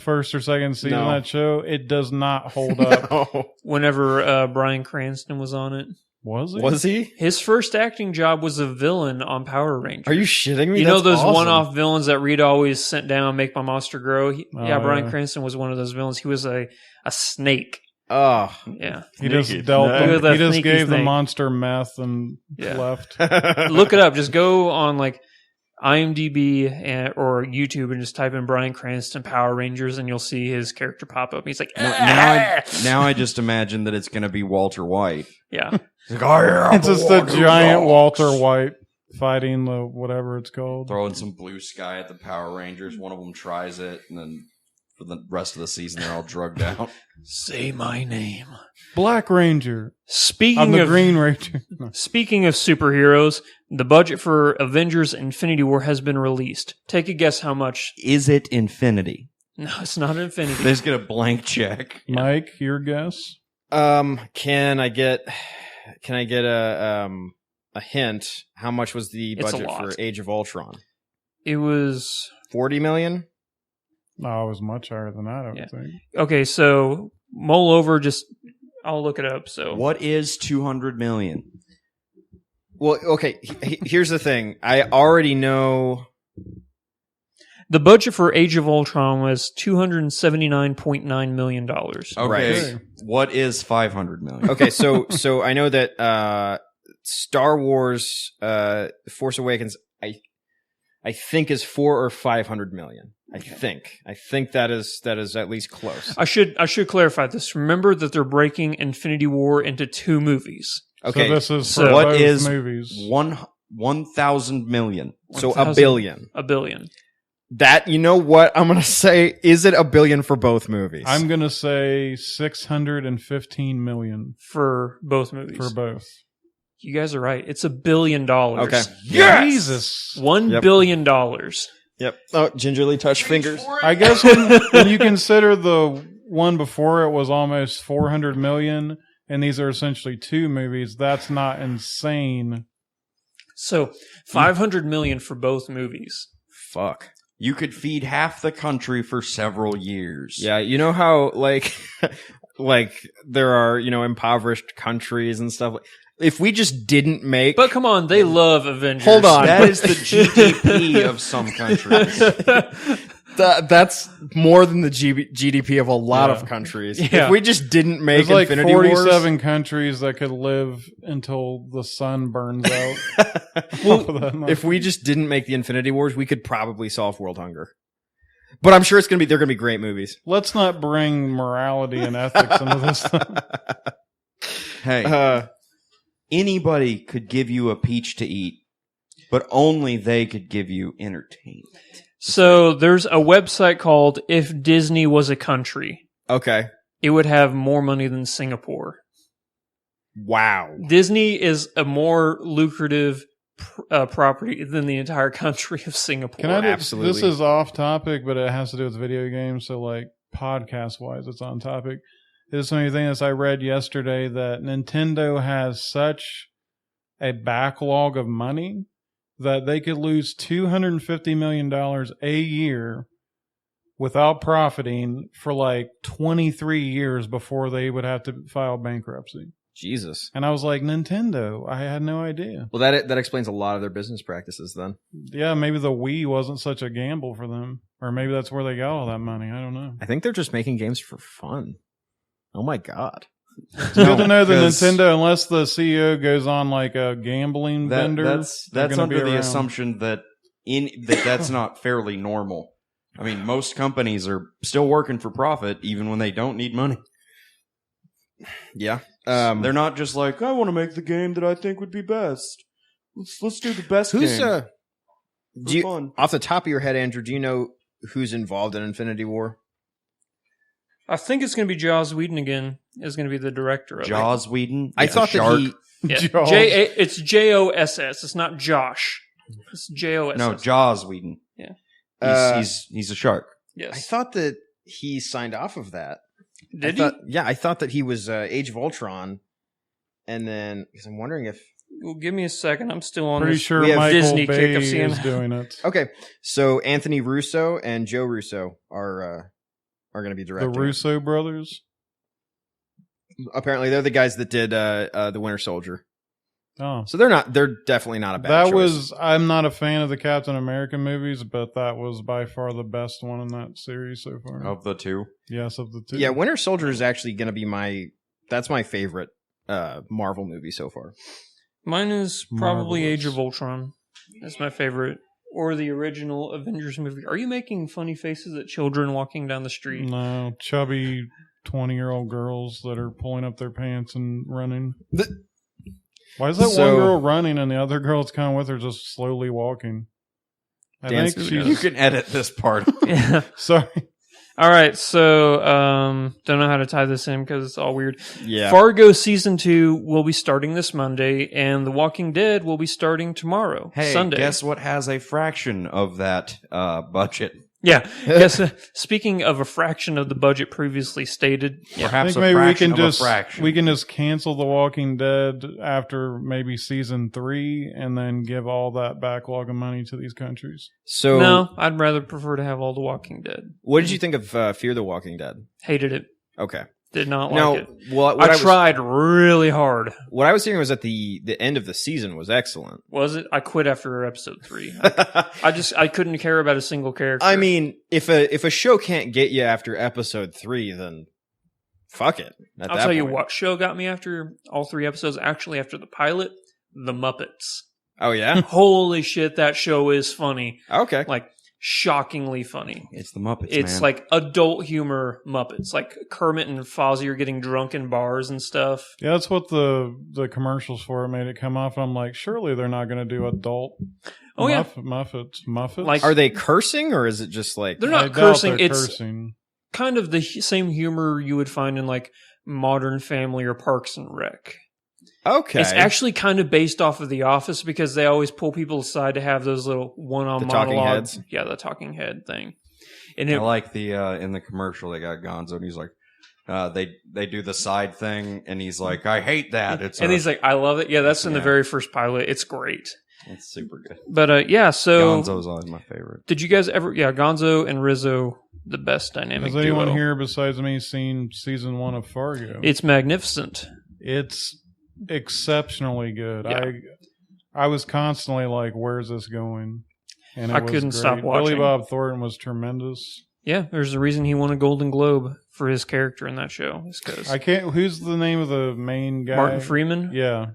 first or second season No. of that show. It does not hold up. No. Whenever Bryan Cranston was on it, Was it? Was he? his first acting job was a villain on Power Rangers. Are you shitting me? You know That's those awesome. one-off villains that Rita always sent down, make my monster grow. Oh, Bryan yeah. Cranston was one of those villains. He was a snake. Oh. Yeah, He just Naked. dealt No. them. Look at that He just sneaky gave the snake. monster meth and Yeah. left. look it up. Just go on like IMDb or YouTube and just type in Bryan Cranston Power Rangers, and you'll see his character pop up. He's like, Now I just imagine that it's going to be Walter White. yeah. It's just a giant Walter White fighting the whatever it's called. Throwing some blue sky at the Power Rangers. One of them tries it, and then for the rest of the season, they're all drugged out. Say my name. Black Ranger. I'm Speaking the of Green Ranger. No. Speaking of superheroes, the budget for Avengers Infinity War has been released. Take a guess how much. Is it Infinity? No, it's not Infinity. They just get a blank check. Mike, your guess? Can I get a hint? How much was the It's a budget lot. for Age of Ultron? It was 40 million? No, it was much higher than that, I would Yeah. think. okay. So mull over. Just I'll look it up. So What is 200 million? Well, okay. Here's the thing. I already know. the budget for Age of Ultron was $279.9 million. Okay. Right. What is 500 million? Okay, so I know that Star Wars Force Awakens I think is 400 or 500 million. I think that is at least close. I should clarify this. Remember that they're breaking Infinity War into 2 movies. Okay, So this is so for what both is movies. 1,000 million? so 1,000 a billion. A billion. That, you know what I'm going to say, is it a billion for both movies? I'm going to say 615 million For both movies. for both. You guys are right. It's $1 billion. Okay. Jesus. $1 Yep. billion. Yep. Oh, gingerly touched fingers. I guess when you consider the one before it was almost 400 million, and these are essentially 2 movies, that's not insane. So 500 million for both movies. Fuck. You could feed half the country for several years. Yeah, you know how like there are, impoverished countries and stuff. If we just didn't make But come on, they love Avengers. Hold on. That is the GDP of some countries. that's more than the GDP of a lot Yeah. of countries. Yeah. If we just didn't make There's like Infinity 47 countries that could live until the sun burns out. Wars, Off of that number. if we just didn't make the Infinity Wars, we could probably solve world hunger. But I'm sure they're gonna be great movies. Let's not bring morality and ethics into this thing. Hey, anybody could give you a peach to eat, but only they could give you entertainment. So there's a website called If Disney Was a Country. Okay. It would have more money than Singapore. Wow. Disney is a more lucrative property than the entire country of Singapore. Can I do, Absolutely. This is off topic, but it has to do with video games. So, like podcast wise, it's on topic. There's so many things I read yesterday that Nintendo has such a backlog of money that they could lose $250 million a year without profiting for like 23 years before they would have to file bankruptcy. Jesus. And I was like, Nintendo, I had no idea. Well, that explains a lot of their business practices then. Yeah, maybe the Wii wasn't such a gamble for them. Or maybe that's where they got all that money. I don't know. I think they're just making games for fun. Oh my God. It's good to know that 'cause Nintendo, unless the CEO goes on like a gambling vendor, that's they're gonna under be the around. assumption that that's not fairly normal. I mean, most companies are still working for profit even when they don't need money. Yeah. They're not just like, I want to make the game that I think would be best. Let's do the best who's game. do you, fun. off the top of your head, Andrew, do you know who's involved in Infinity War? I think it's going to be Joss Whedon again. Is going to be the director of Jaws Whedon? I thought that he it. Yeah. Jaws. It's Joss. It's not Josh. It's Joss. No, Jaws Whedon. Yeah. He's a shark. Yes. I thought that he signed off of that. Did he? Yeah, I thought that he was Age of Ultron, and then because I'm wondering if Well, give me a second. I'm still on Pretty this sure we have Michael Disney Bay kick of seeing. is doing it. okay, so Anthony Russo and Joe Russo are going to be The directing. Russo brothers. Apparently, they're the guys that did the Winter Soldier. Oh, So they're definitely not a bad that choice. was. I'm not a fan of the Captain America movies, but that was by far the best one in that series so far. Of the two. Yes, of the two. Yeah, Winter Soldier is actually going to be that's my favorite Marvel movie so far. Mine is probably Marvelous. Age of Ultron. That's my favorite. Or the original Avengers movie. Are you making funny faces at children walking down the street? No, chubby 20-year-old girls that are pulling up their pants and running. Why is that So- one girl running and the other girl's kind of with her just slowly walking? I Dance- think You she's... can edit this part. Yeah. Sorry. All right. So, don't know how to tie this in because it's all weird. Yeah. Fargo season 2 will be starting this Monday, and The Walking Dead will be starting tomorrow, Hey, Sunday. guess what has a fraction of that budget? Yeah. Yes. Speaking of a fraction of the budget previously stated, I Perhaps think a maybe fraction of a fraction. we can just cancel The Walking Dead after maybe season 3 and then give all that backlog of money to these countries. So, no, I'd rather prefer to have all The Walking Dead. what did you think of Fear the Walking Dead? Hated it. Okay. Did not Now, like it. what I was- tried really hard. What I was hearing was that the end of the season was excellent. Was it? I quit after episode 3. I couldn't care about a single character. I mean, if a show can't get you after episode 3, then fuck it. At I'll that tell you point. what show got me after all 3 episodes. Actually, after the pilot, The Muppets. Oh yeah. Holy shit, that show is funny. Okay. Like shockingly funny. It's the Muppets, It's man. like adult humor Muppets. Like Kermit and Fozzie are getting drunk in bars and stuff. Yeah, that's what the commercials for it made it come off. I'm like, surely they're not going to do adult Oh, yeah. Muffets. Like- Are they cursing or is it just like They're not I doubt cursing. they're It's cursing. kind of the same humor you would find in like Modern Family or Parks and Rec. okay? It's actually kind of based off of The Office because they always pull people aside to have those little one-on The talking monologues. heads? Yeah, the talking head thing. And I it, like the in the commercial they got Gonzo and he's like they do the side thing and he's like, I hate that. and he's like, I love it. Yeah, that's in the Yeah. very first pilot. It's great. it's super good. But yeah, so Gonzo's always my favorite. did you guys ever? Yeah, Gonzo and Rizzo, the best dynamic Has anyone duo. here besides me seen season 1 of Fargo? It's magnificent. It's exceptionally good. Yeah. I was constantly like, "Where's this going?" And it I was couldn't great. stop watching. Billy Bob Thornton was tremendous. Yeah, there's a reason he won a Golden Globe for his character in that show. It's 'cause I can't. Who's the name of the main guy? Martin Freeman. Yeah,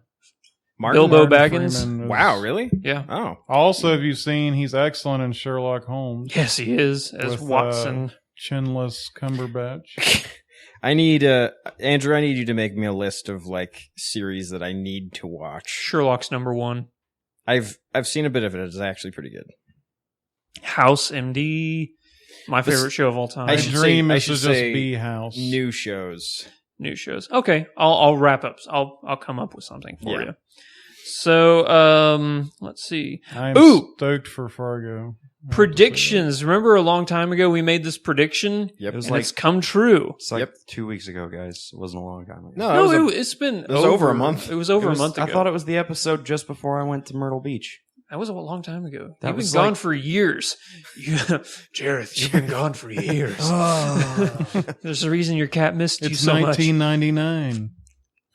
Bilbo Martin Baggins. Freeman is- Wow, really? Yeah. Oh, Also, have you seen he's excellent in Sherlock Holmes Yes, he is as With, Watson. chinless Cumberbatch? I need Andrew. I need you to make me a list of like series that I need to watch. Sherlock's number 1. I've seen a bit of it. It's actually pretty good. House MD, my This- favorite show of all time. I My should dream say- I is to should just say be House. New shows. New shows. Okay, I'll wrap up. I'll come up with something for Yeah. you. So, let's see. I'm Ooh! stoked for Fargo. Predictions. Remember a long time ago we made this prediction? Yep. It was And like it's come true. it's like Yep. 2 weeks ago, guys. It wasn't a long time ago. No, No, it's been it was over a month. It was over It was- a month ago. I thought it was the episode just before I went to Myrtle Beach. That was a long time ago. That You've been was gone like- for years. Jareth, you've been gone for years. There's a reason your cat missed you It's so much. 1999.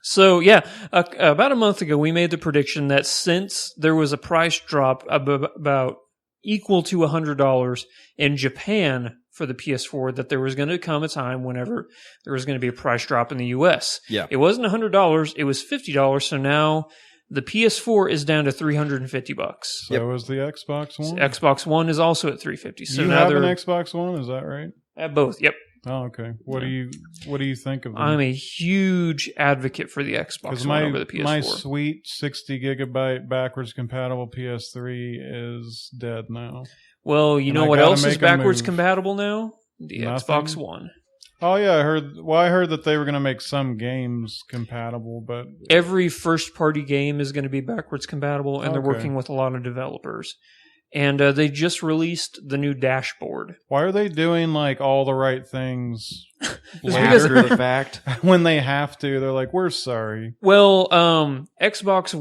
So, yeah, about a month ago, we made the prediction that since there was a price drop about equal to $100 in Japan for the PS4, that there was going to come a time whenever there was going to be a price drop in the US. Yeah. It wasn't $100, it was $50. So now the PS4 is down to $350. So is the Xbox One. Xbox One is also at $350. So you now have an they're Xbox One, is that right? at both. Yep. Oh, okay. What do you think of them? I'm a huge advocate for the Xbox Because One my over the PS4. my sweet 60 gigabyte backwards compatible PS3 is dead now. Well, you And know I what gotta else is make a backwards move. compatible now? The Nothing? Xbox One. Oh yeah, I heard. Well, I heard that they were going to make some games compatible, but Every first party game is going to be backwards compatible, and they're Okay. working with a lot of developers. And they just released the new dashboard. why are they doing like all the right things Just After the fact. when they have to? They're like, we're sorry. Well, Xbox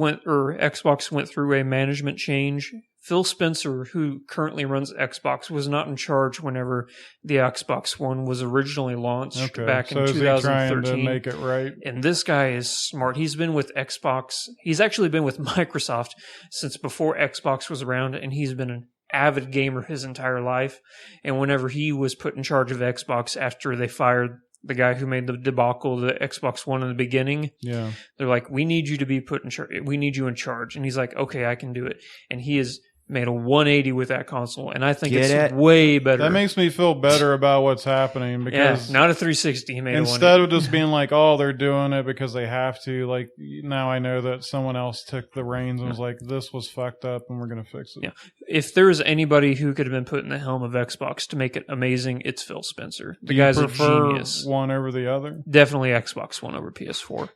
went through a management change. Phil Spencer, who currently runs Xbox, was not in charge whenever the Xbox One was originally launched Okay, back so in is he trying to 2013. make it right? And this guy is smart. He's been with Xbox. He's actually been with Microsoft since before Xbox was around, and he's been an avid gamer his entire life. And whenever he was put in charge of Xbox after they fired the guy who made the debacle, the Xbox One in the beginning, Yeah. they're like, "We need you to be put in charge. We need you in charge." And he's like, "Okay, I can do it." And he has made a 180 with that console, and I think Get it's it? way better. That makes me feel better about what's happening yeah, because not a 360. He made a instead 180. of just being like, oh, they're doing it because they have to, like, now I know that someone else took the reins and was like, this was fucked up and we're going to fix it. Yeah. If there's anybody who could have been put in the helm of Xbox to make it amazing, it's Phil Spencer. The Do you guy's a prefer genius. one over the other? Definitely Xbox One over PS4.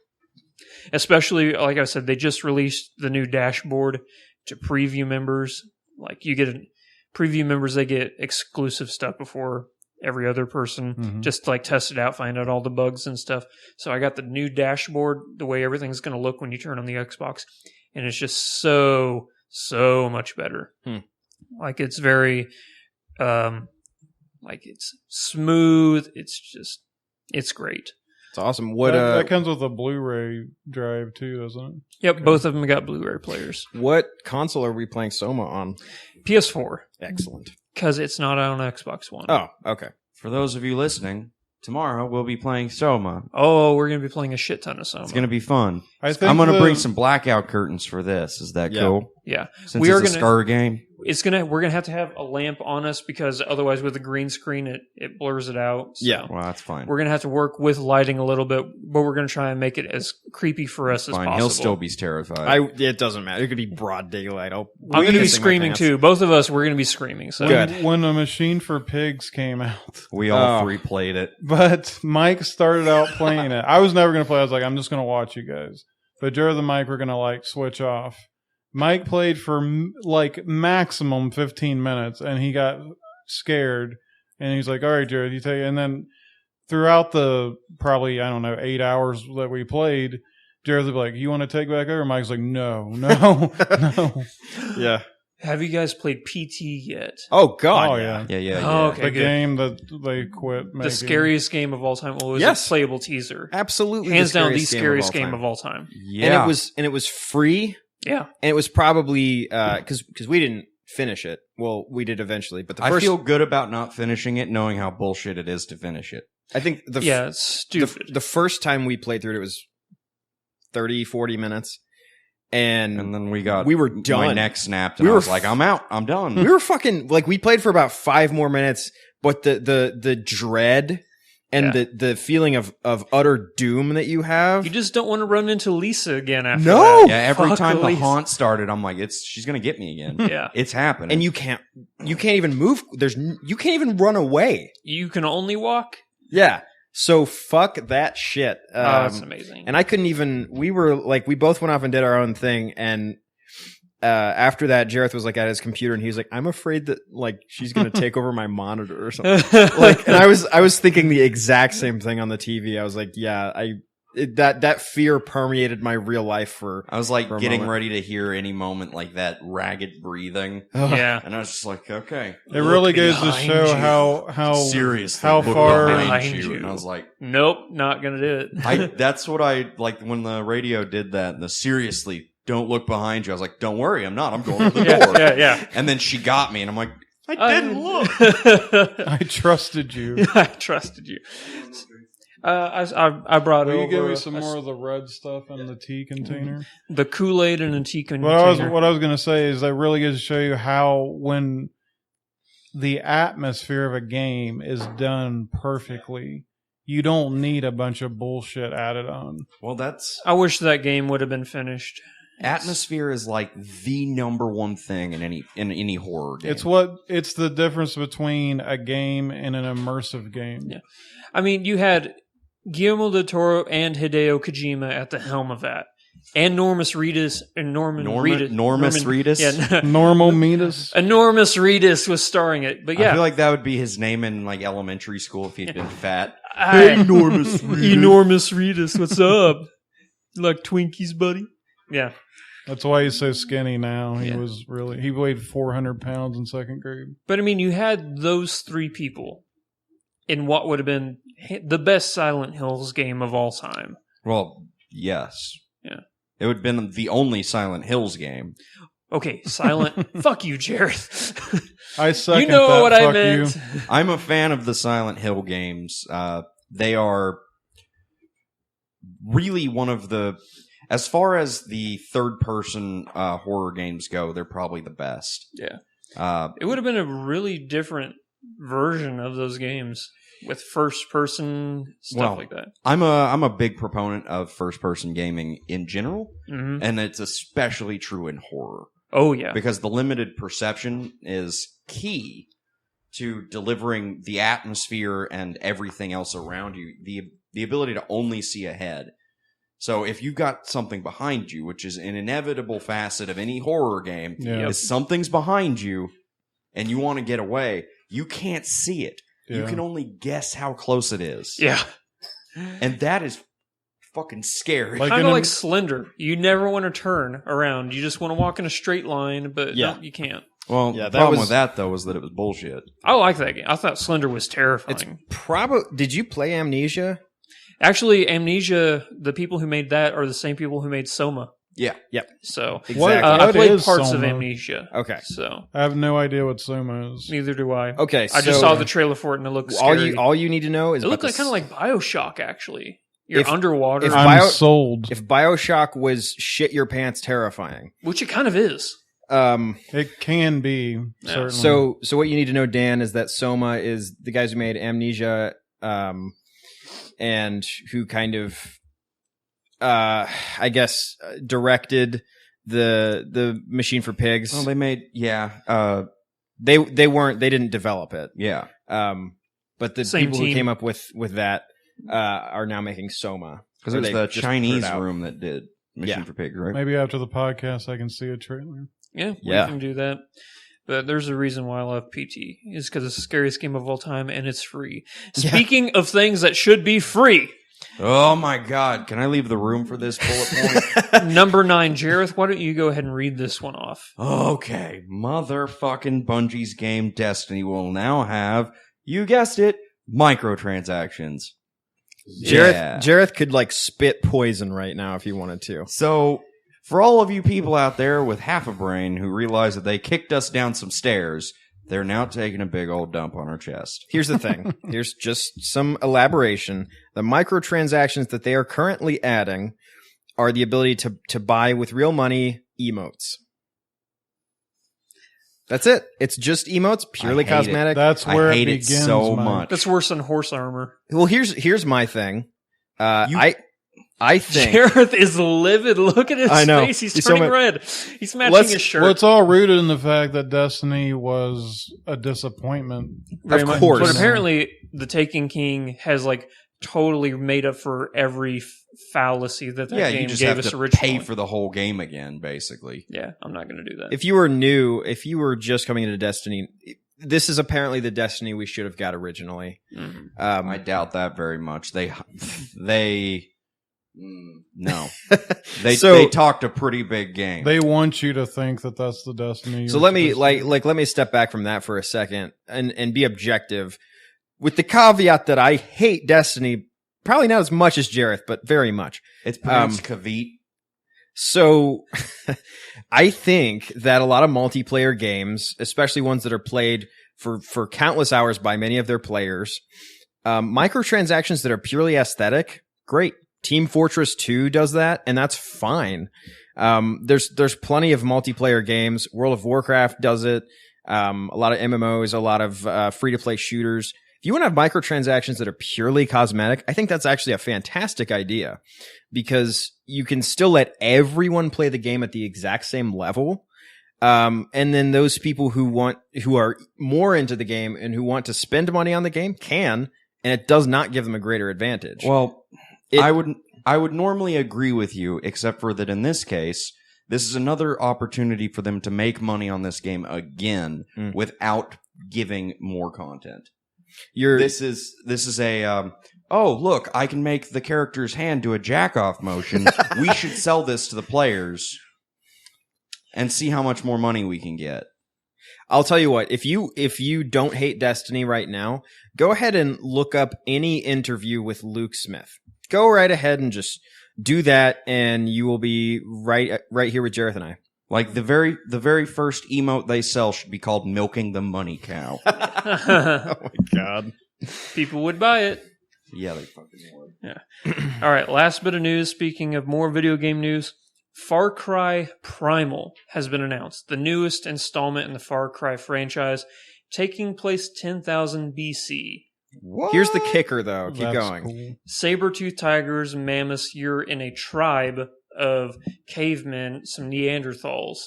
Especially, like I said, they just released the new dashboard to preview members. Like, you get preview members, they get exclusive stuff before every other person. Mhm. Just like test it out, find out all the bugs and stuff. So I got the new dashboard, the way everything's going to look when you turn on the Xbox, and it's just so much better. Like, it's very, like, it's smooth. It's great. It's awesome. What that comes with a Blu-ray drive too, doesn't it? Yep, both of them got Blu-ray players. what console are we playing Soma on? PS4, Excellent. because it's not on Xbox One. Oh, okay. For those of you listening, tomorrow we'll be playing Soma. Oh, we're going to be playing a shit ton of Soma. It's going to be fun. I think I'm going to the- bring some blackout curtains for this. Is that Yeah. cool? Yeah. Since We are it's a gonna- Scar game. We're going to have a lamp on us because otherwise with the green screen, it blurs it out. So Yeah. Well, that's fine. We're going to have to work with lighting a little bit, but we're going to try and make it as creepy for us as Fine. possible. He'll still be terrified. It doesn't matter. It could be broad daylight. I'm going to be screaming too. Both of us, we're going to be screaming. So Good. When A Machine for Pigs came out, we all Oh. three played it. but Mike started out playing it. I was never going to play. I was like, I'm just going to watch you guys. But Jared and Mike were going to like switch off. Mike played for like maximum 15 minutes and he got scared. And he's like, all right, Jared, you take it. And then throughout the probably, I don't know, 8 hours that we played, Jared would be like, you want to take back over? Mike's like, no. Yeah. have you guys played PT yet? Oh God. Oh, yeah. yeah. Yeah. Oh, okay. The good. game that they quit making. The scariest game of all time. Well, it was Yes. a playable teaser. Absolutely. Hands down, the of scariest all game time. of all time. Yeah. And it was free. Yeah. And it was probably because we didn't finish it. Well, we did eventually, but the I first feel good about not finishing it, knowing how bullshit it is to finish it. I think the Yeah, it's stupid. the first time we played through it was 30, 40 minutes. And then we were done. My neck snapped, and I was like, I'm out. I'm done. We were fucking like, we played for about 5 more minutes, but the dread and the feeling of utter doom that you have. You just don't want to run into Lisa again after No! that. Yeah, every Fuck time the Elise. haunt started, I'm like, she's gonna get me again. Yeah. It's happening. And you can't even move. You can't even run away. You can only walk? Yeah. So fuck that shit. That's amazing. And I couldn't even, we both went off and did our own thing. And, after that, Jareth was like at his computer and he was like, I'm afraid that like she's going to take over my monitor or something. And I was thinking the exact same thing on the TV. I was like, yeah, that fear permeated my real life I was like for a getting moment. ready to hear any moment like that ragged breathing. Yeah. And I was just like, okay. It really goes to behind show you. how Seriously, how look far behind you. And I was like, Nope, not gonna do it. that's what I like when the radio did that. The seriously, don't look behind you. I was like, don't worry, I'm not. I'm going to the door. Yeah. And then she got me, and I'm like, I didn't look. I trusted you. I trusted you. I brought Will over you give me some more of the red stuff in the tea container? the Kool-Aid in a tea container. What I was going to say is that really goes to show you how when the atmosphere of a game is done perfectly, you don't need a bunch of bullshit added on. Well, that's I wish that game would have been finished. atmosphere is like the number one thing in any horror game. It's the difference between a game and an immersive game. Yeah. I mean, you had Guillermo del Toro and Hideo Kojima at the helm of that. And Normus Reedus and Normus Reedus? Yeah, Normal Meatus. Enormous Reedus was starring it. But I yeah, feel like that would be his name in like elementary school if he'd been fat. Enormous Reedus, what's up? You like Twinkies, buddy? Yeah. That's why he's so skinny now. Yeah. He weighed 400 pounds in second grade. But I mean, you had those 3 people in what would have been the best Silent Hills game of all time. Well, yes. Yeah. It would have been the only Silent Hills game. Okay, Silent. Fuck you, Jared. I second You know that. what I Fuck meant. you. I'm a fan of the Silent Hill games. They are really one of the, as far as the third-person horror games go, they're probably the best. Yeah. Uh, It would have been a really different version of those games with first person stuff like that. I'm a big proponent of first-person gaming in general, and it's especially true in horror. Oh yeah, Because the limited perception is key to delivering the atmosphere and everything else around you. The ability to only see ahead. So if you've got something behind you, which is an inevitable facet of any horror game, Yeah. is something's behind you and you want to get away, you can't see it. You Yeah. can only guess how close it is. yeah. And that is fucking scary. Like Kind in of a- like Slender. You never want to turn around. You just want to walk in a straight line, but Yeah. no, you can't. well, Yeah, the that problem was- with that, though, was that it was bullshit. I like that game. I thought Slender was It's terrifying. probably. Did you play Amnesia? Actually, Amnesia, the people who made that are the same people who made Soma. Yeah. So Exactly. What I played is parts of Soma? Amnesia. Okay. So I have no idea what Soma is. neither do I. Okay. I just saw the trailer for it and it looked scary. all you need to know is It looked about like kind of like BioShock, actually. You're If- underwater, if I'm sold. if BioShock was shit your pants terrifying. which it kind of is. It can be, Yeah. certainly. So what you need to know, Dan, is that Soma is the guys who made Amnesia, and who kind of, I guess, directed the Machine for Pigs. Well, they made, They didn't develop it. yeah. But the Same people team. who came up with that are now making Soma. Because Or it was they the just put Chinese it out. room that did Machine Yeah. for Pigs, right? Maybe after the podcast, I can see a trailer. Yeah, Yeah. we can do that. But there's a reason why I love PT. Is because it's the scariest game of all time and it's free. Yeah. Speaking of things that should be free, Oh my God! Can I leave the room for this bullet point? number 9, Jareth, why don't you go ahead and read this one off? Okay, motherfucking Bungie's game Destiny will now have, you guessed it, microtransactions. Yeah. Jareth could like spit poison right now if he wanted to. So, for all of you people out there with half a brain who realize that they kicked us down some stairs, they're now taking a big old dump on our chest. Here's the thing. Here's just some elaboration. The microtransactions that they are currently adding are the ability to buy with real money emotes. That's it. It's just emotes, purely I hate it. cosmetic. That's I where hate it it begins. so Mike. much. That's worse than horse armor. Well, here's my thing. I think Jareth is livid. Look at his I know. face. He's He's turning so mad. red. He's matching Let's- his shirt. Well, it's all rooted in the fact that Destiny was a disappointment. Very Of much. course. But apparently, the Taken King has like totally made up for every fallacy that Yeah, game you just gave have us to originally. pay for the whole game again, basically. Yeah, I'm not going to do that. if you were new, if you were just coming into Destiny, this is apparently the Destiny we should have got originally. Mhm. I doubt that very much. No. They So- talked a pretty big game. They want you to think that that's the Destiny. So you're let me supposed to- let me step back from that for a second and be objective, with the caveat that I hate Destiny, probably not as much as Jareth, but very much. It's pronounced Khajiit. So I think that a lot of multiplayer games, especially ones that are played for countless hours by many of their players, microtransactions that are purely aesthetic, great. Team Fortress 2 does that, and that's fine. There's plenty of multiplayer games. World of Warcraft does it. A lot of MMOs, a lot of free-to-play shooters. If you want to have microtransactions that are purely cosmetic, I think that's actually a fantastic idea, because you can still let everyone play the game at the exact same level. And then those people who are more into the game and who want to spend money on the game can, and it does not give them a greater advantage. Well, It- I would normally agree with you, except for that in this case, this is another opportunity for them to make money on this game again Mm. without giving more content. You're This is a oh look, I can make the character's hand do a jack off motion. We should sell this to the players and see how much more money we can get. I'll tell you what, if you don't hate Destiny right now, go ahead and look up any interview with Luke Smith. Go right ahead and just do that, and you will be right here with Jareth and I. Like the very first emote they sell should be called "Milking the Money Cow." Oh my god. People would buy it. Yeah, they fucking would. All right, last bit of news. Speaking of more video game news, Far Cry Primal has been announced, the newest installment in the Far Cry franchise, taking place 10,000 BC. What? Here's the kicker, though. Keep That's going. cool. Saber-toothed tigers, mammoths, you're in a tribe of cavemen, some Neanderthals,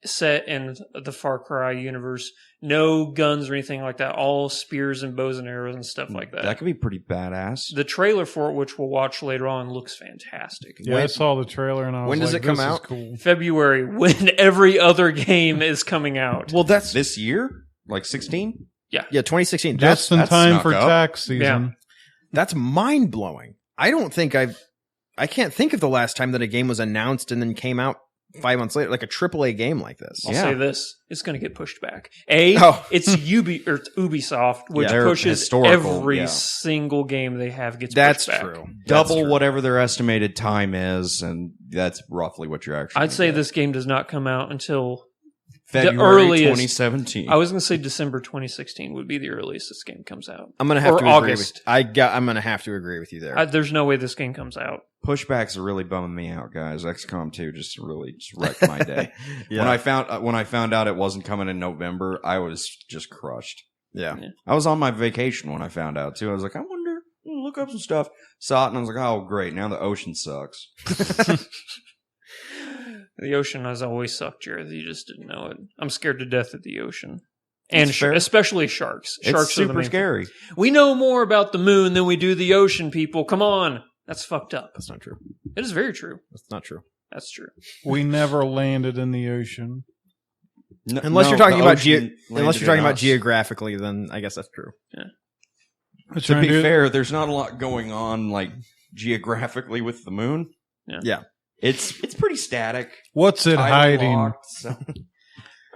set in the Far Cry universe. No guns or anything like that, all spears and bows and arrows and stuff like that. That could be pretty badass. The trailer for it, which we'll watch later on, looks fantastic. Yeah, I saw the trailer and I was when does like, it come this is out? cool. February, when every other game is coming out. Well, that's This year, like 16. yeah, 2016. Just in that's time snuck for up. tax season. Yeah. That's mind blowing. I can't think of the last time that a game was announced and then came out 5 months later, like a AAA game like this. I'll Yeah. say this: it's going to get pushed back. Oh. It's Ubisoft, which Yeah, they're pushes historical, every yeah. single game they have gets That's pushed back. true. Double That's true. whatever their estimated time is, and that's roughly what you're actually. I'd say gonna get. this game does not come out until February earliest- 2017. I was going to say December 2016 would be the earliest this game comes out. I'm gonna have Or to agree August. with. I'm gonna have to agree with you there. There's no way this game comes out. Pushbacks are really bumming me out, guys. XCOM 2 just wrecked my day. yeah, When I found out it wasn't coming in November, I was just crushed. yeah. I was on my vacation when I found out too. I was like, I wonder, look up some stuff. Saw it and I was like, oh great, now the ocean sucks. The ocean has always sucked, Jared. You just didn't know it. I'm scared to death of the ocean. And That's fair. especially sharks. It's Sharks are the super main thing. scary. We know more about the moon than we do the ocean, people. Come on. That's fucked up. That's not true. It is very true. That's not true. That's true. We never landed in the ocean. Unless you're talking the about ocean unless you're landed talking in about us. geographically, then I guess that's true. It's To trying be do- fair, there's not a lot going on like geographically with the moon. Yeah. It's pretty static. what's it Tidal hiding? locked, so-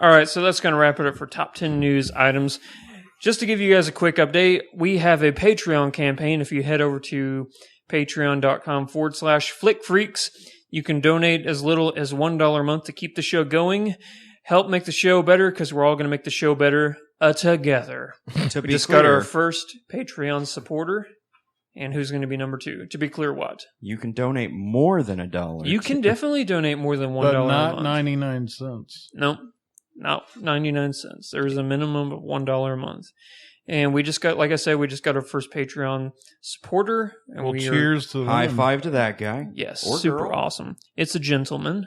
All right, so that's going to wrap it up for top 10 news items. Just to give you guys a quick update, we have a Patreon campaign. If you head over to patreon.com/flickfreaks, you can donate as little as $1 a month to keep the show going. Help make the show better, because we're all going to make the show better together. to We be just got clear, our first Patreon supporter. And who's going to be number 2? To be clear, what? You can donate more than $1. You can definitely donate more than $1 but a not month. 99 cents. No, not 99 cents. There's a minimum of $1 a month. And we just got, like I said, we just got our first Patreon supporter. And Well, we are, cheers to High them. five to that guy. yes, Or super girl. awesome. It's a gentleman.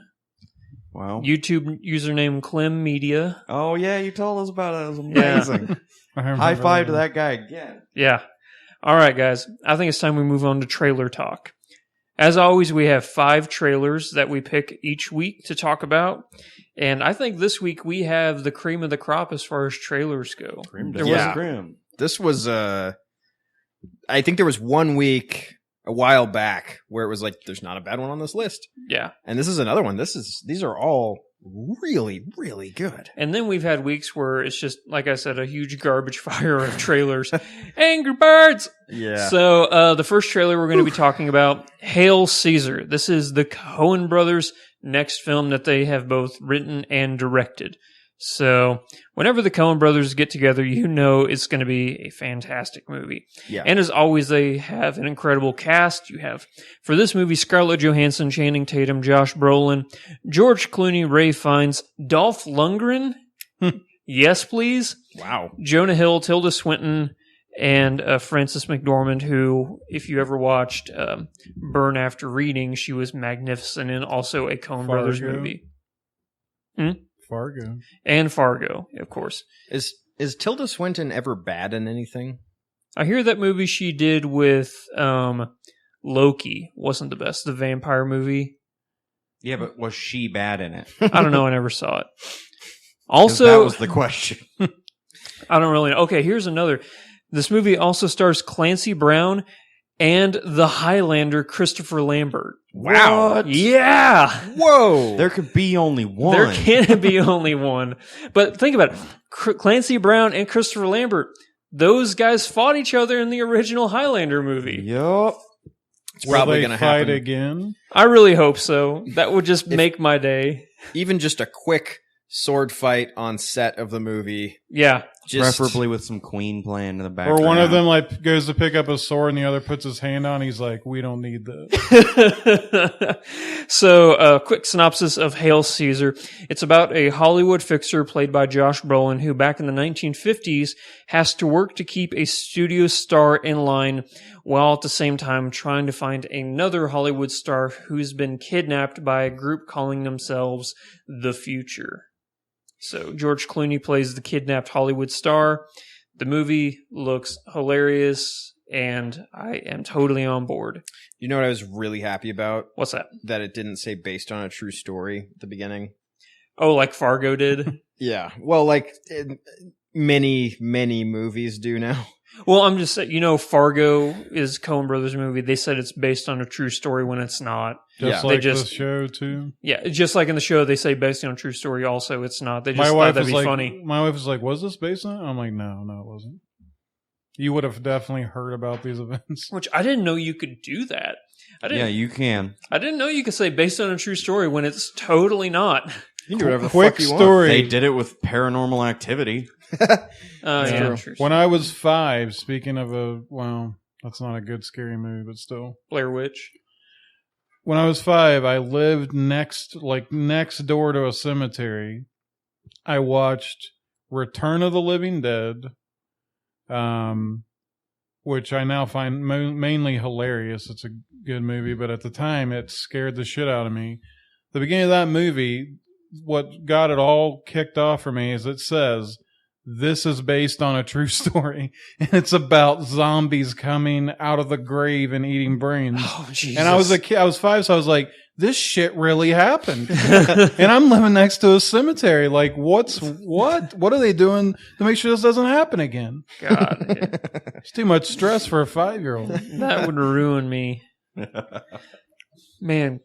Wow. YouTube username Clem Media. Oh, yeah, you told us about it. It was Yeah. amazing. I remember High five to that guy again. Yeah. All right, guys. I think it's time we move on to trailer talk. As always, we have 5 trailers that we pick each week to talk about. And I think this week we have the cream of the crop as far as trailers go. There Yeah. Grim. This was I think there was 1 week a while back where it was like, there's not a bad one on this list. Yeah. And this is another one. These are all really, really good. And then we've had weeks where it's just, like I said, a huge garbage fire of trailers. Angry Birds! Yeah. So the first trailer we're going to be talking about, Hail Caesar. This is the Coen brothers' next film that they have both written and directed. So whenever the Coen brothers get together, you know it's going to be a fantastic movie. Yeah. And as always, they have an incredible cast. You have, for this movie, Scarlett Johansson, Channing Tatum, Josh Brolin, George Clooney, Ray Fiennes, Dolph Lundgren, yes please, Wow. Jonah Hill, Tilda Swinton, and Frances McDormand, who, if you ever watched Burn After Reading, she was magnificent in also a Coen brothers Fargo. movie. Fargo. And Fargo, of course. Is Tilda Swinton ever bad in anything? I hear that movie she did with Loki wasn't the best, the vampire movie. Yeah, but was she bad in it? I don't know, I never saw it. 'Cause Also, that was the question. I don't really know. Okay, here's another. This movie also stars Clancy Brown and the Highlander Christopher Lambert. Wow. Yeah! Whoa. There could be only one. There can be only one. But think about it. Clancy Brown and Christopher Lambert, those guys fought each other in the original Highlander movie. Yup. It's Will probably they going to fight happen. again? I really hope so. That would just make my day. Even just a quick sword fight on set of the movie. Yeah. Just Preferably with some Queen playing in the Or background. one of them like goes to pick up a sword and the other puts his hand on. He's like, "We don't need this." So, quick synopsis of Hail Caesar. It's about a Hollywood fixer played by Josh Brolin who back in the 1950s has to work to keep a studio star in line while at the same time trying to find another Hollywood star who's been kidnapped by a group calling themselves The Future. So George Clooney plays the kidnapped Hollywood star. The movie looks hilarious, and I am totally on board. You know what I was really happy about? What's that? That it didn't say based on a true story at the beginning. Oh, like Fargo did? Yeah. Well, like many, many movies do now. Well, I'm just saying, Fargo is Coen Brothers' movie. They said it's based on a true story when it's not. Just Yeah. like They just- the show too. Yeah, just like in the show, they say based on a true story also. It's not. They just My thought wife that'd was be like, funny. "My wife was like, was this based on it?" I'm like, no, it wasn't. You would have definitely heard about these events. Which I didn't know you could do that. I Yeah, didn't. you can. I didn't know you could say based on a true story when it's totally not. You can do whatever the Quick fuck you story. They did it with Paranormal Activity. Yeah, true. When I was 5, speaking of that's not a good scary movie, but still. Blair Witch. When I was 5, I lived next door to a cemetery. I watched Return of the Living Dead, which I now find mainly hilarious. It's a good movie, but at the time it scared the shit out of me. The beginning of that movie, what got it all kicked off for me is it says, "This is based on a true story," and it's about zombies coming out of the grave and eating brains. Oh, Jesus. And I was a kid. I was 5, so I was like, "This shit really happened." And I'm living next to a cemetery. Like, what are they doing to make sure this doesn't happen again? God, It's too much stress for a 5-year-old. that would ruin me. Man,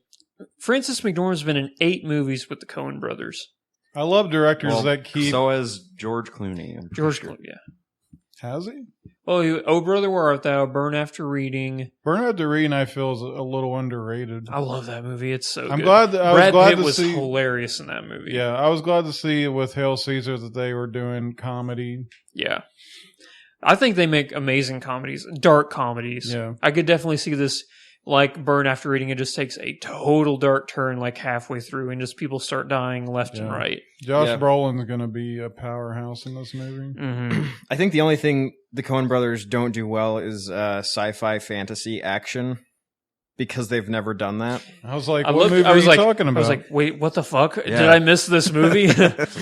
Frances McDormand's been in 8 movies with the Coen brothers. I love directors Well, that keep. So has George Clooney. I'm pretty George sure. Clooney, yeah. Has he? Well, Oh Brother Where Art Thou, Burn After Reading. Bernard Doreen, I feel, is a little underrated. I love that movie. It's so I'm good. glad that I Brad was glad Pitt to was see. hilarious in that movie. Yeah, I was glad to see with Hail Caesar that they were doing comedy. Yeah. I think they make amazing comedies, dark comedies. Yeah. I could definitely see this, like Burn After Reading. It just takes a total dark turn like halfway through, and just people start dying left and Yeah. right. Josh Yeah. Brolin's going to be a powerhouse in this movie. Hmm I think the only thing the Coen brothers don't do well is sci-fi fantasy action, because they've never done that. I was like, I what looked- movie I was are you like- talking about? I was like, wait, what the fuck? Yeah. Did I miss this movie?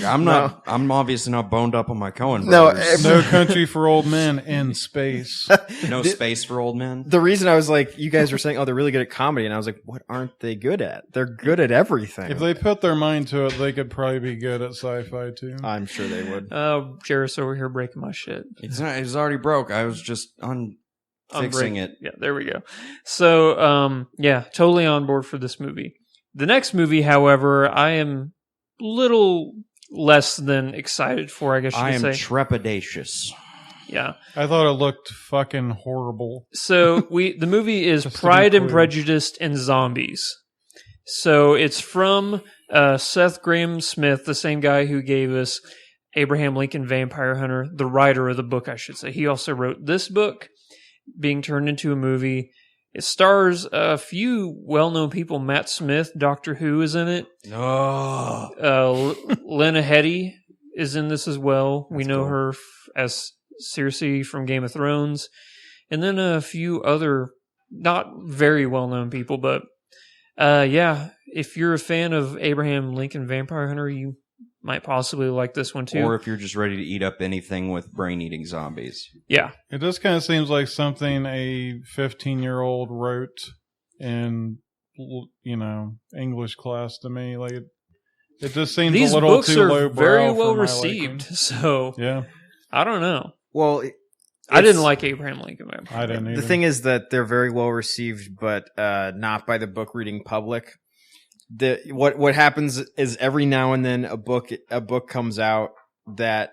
I'm obviously not boned up on my Coen No, brothers. No Country for Old Men in space. No space for old men. The reason I was like, you guys were saying, oh, they're really good at comedy, and I was like, what aren't they good at? They're good at everything. If they put their mind to it, they could probably be good at sci-fi too. I'm sure they would. Jarris over here breaking my shit. It's already broke. I was just fixing it. Yeah, there we go. So, yeah, totally on board for this movie. The next movie, however, I am little less than excited for, I guess you I could am say. trepidatious. Yeah. I thought it looked fucking horrible. So the movie is Just to be Pride and clear. Prejudice and Zombies. So it's from Seth Graham Smith, the same guy who gave us Abraham Lincoln Vampire Hunter, the writer of the book, I should say. He also wrote this book, being turned into a movie. It stars a few well-known people. Matt Smith, Doctor Who, is in it. Oh, Lena Headey is in this as well. We That's know cool. her as Cersei from Game of Thrones. And then a few other not very well-known people. But yeah, if you're a fan of Abraham Lincoln Vampire Hunter, you might possibly like this one too. or if you're just ready to eat up anything with brain-eating zombies. Yeah. It just kind of seems like something a 15-year-old wrote in, English class to me. Like it just seems These a little books too are low very well received. So Yeah, I don't know. Well, I didn't like Abraham Lincoln Vampire. I didn't either. the thing is that they're very well received, but not by the book reading public. What happens is every now and then a book comes out that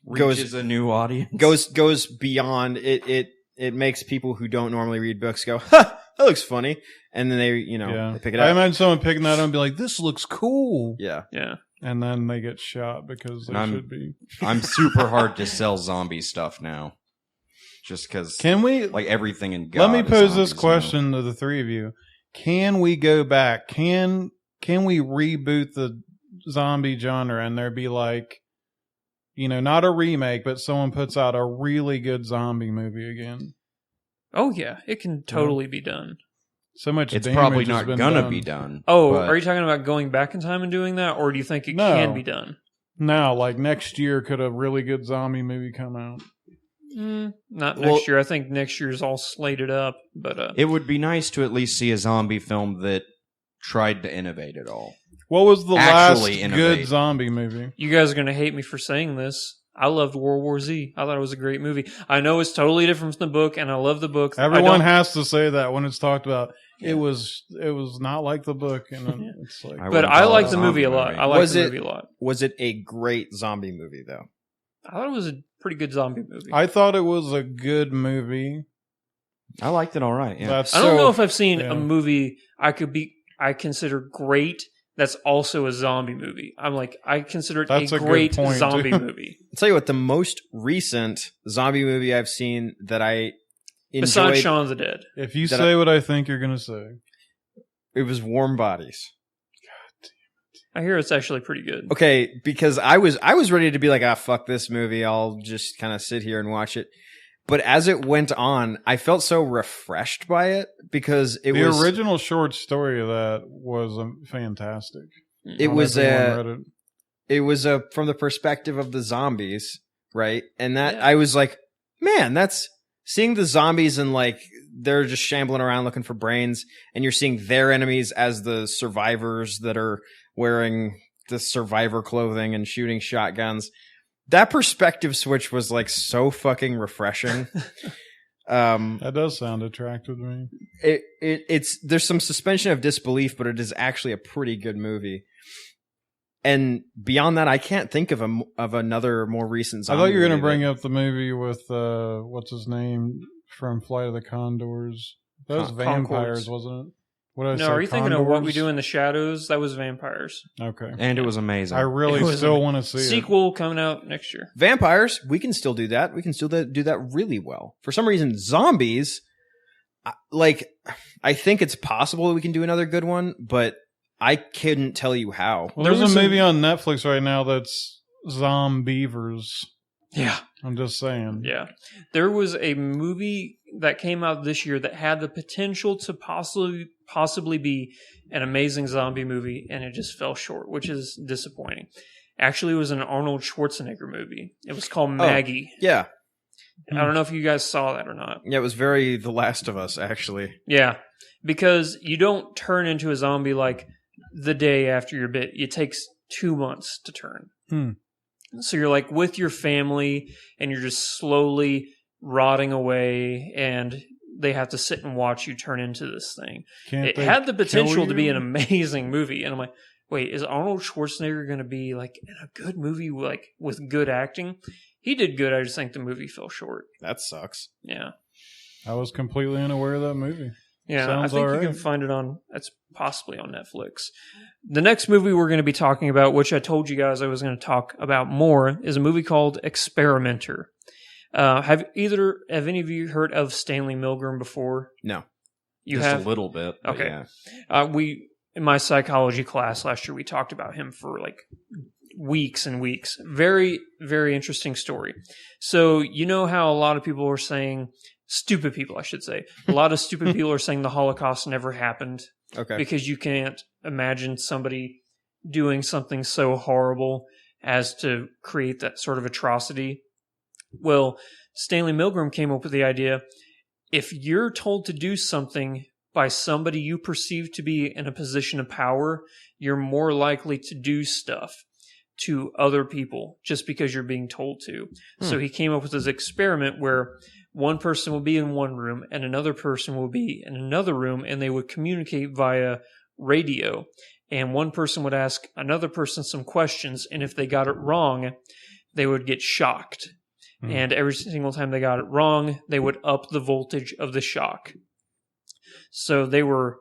Reaches a new audience. goes beyond it. It makes people who don't normally read books go, "Ha, that looks funny," and then they they pick it I up. imagine someone picking that up and be like, "This looks cool," Yeah, Yeah. and then they get shot because they I'm- should be. I'm super hard to sell zombie stuff now, just because Can we? like everything in God. Let me is pose this zombies now. question to the three of you: Can we go back? Can we reboot the zombie genre and there be like, not a remake, but someone puts out a really good zombie movie again? Oh yeah, it can totally be done. So much. It's damage probably has not been gonna done. be done. Oh, but are you talking about going back in time and doing that, or do you think it No. can be done? Now, like next year, could a really good zombie movie come out? Not Well- next year. I think next year's all slated up. But It would be nice to at least see a zombie film that tried to innovate it all. What was the Actually last innovate. good zombie movie? you guys are going to hate me for saying this. I loved World War Z. I thought it was a great movie. I know it's totally different from the book, and I love the book. I Everyone don't- has to say that when it's talked about. It was not like the book, and then it's like. I but wouldn't I call it like a the movie a zombie lot. movie. I like Was the it- movie a lot. was it a great zombie movie though? I thought it was a pretty good zombie movie. I thought it was a good movie. I liked it all right. Yeah. That's I don't so- know if I've seen yeah. a movie I consider great that's also a zombie movie. I'm like, I consider it That's a a good great point, zombie too. movie. I'll tell you what, the most recent zombie movie I've seen that I Besides enjoyed, Shaun of the Dead. If you That say what I think you're going to say. it was Warm Bodies. I hear it's actually pretty good. Okay, because I was ready to be like, fuck this movie. I'll just kind of sit here and watch it. But as it went on, I felt so refreshed by it because it The was original short story of that was fantastic. it I don't know was if anyone read it. it was from the perspective of the zombies, right? And that Yeah. I was like, man, that's seeing the zombies and like they're just shambling around looking for brains, and you're seeing their enemies as the survivors that are wearing the survivor clothing and shooting shotguns. That perspective switch was like so fucking refreshing. That does sound attractive to me. It's there's some suspension of disbelief, but it is actually a pretty good movie. And beyond that, I can't think of another more recent zombie I thought you were going movie to bring that- up the movie with what's his name from Flight of the Condors. That was Concords. vampires, wasn't it? What did I No, say, are you thinking of What We Condors? Do in the Shadows? That was vampires. Okay. And it was amazing. I really It was still a want to see it. Sequel coming out next year. Vampires, we can still do that. We can still do that really well. For some reason, zombies, I think it's possible that we can do another good one, but I couldn't tell you how. Well, There there's was a movie on Netflix right now that's Zombievers. Yeah. I'm just saying. Yeah. There was a movie that came out this year that had the potential to possibly be an amazing zombie movie, and it just fell short, which is disappointing. Actually, it was an Arnold Schwarzenegger movie. It was called Maggie. Yeah. I don't know if you guys saw that or not. Yeah, it was very The Last of Us, actually. Yeah. Because you don't turn into a zombie like the day after you're bit. It takes 2 months to turn. So you're like with your family and you're just slowly rotting away, and they have to sit and watch you turn into this thing. Can't It they had the potential kill to be you? an amazing movie. And I'm like, wait, is Arnold Schwarzenegger going to be like in a good movie like with good acting? He did good. I just think the movie fell short. That sucks. Yeah. I was completely unaware of that movie. Yeah, Sounds I think you alright. can find it on, it's possibly on Netflix. The next movie we're going to be talking about, which I told you guys I was going to talk about more, is a movie called Experimenter. Have any of you heard of Stanley Milgram before? No. You Just have? a little bit. but Okay. Yeah. In my psychology class last year, we talked about him for like weeks and weeks. Very, very interesting story. So, you know how a lot of people are saying, stupid people, I should say, a lot of stupid people are saying the Holocaust never happened Okay. because you can't imagine somebody doing something so horrible as to create that sort of atrocity. Well, Stanley Milgram came up with the idea, if you're told to do something by somebody you perceive to be in a position of power, you're more likely to do stuff to other people just because you're being told to. So he came up with this experiment where one person will be in one room and another person will be in another room, and they would communicate via radio. And one person would ask another person some questions, and if they got it wrong, they would get shocked. And every single time they got it wrong, they would up the voltage of the shock. So they were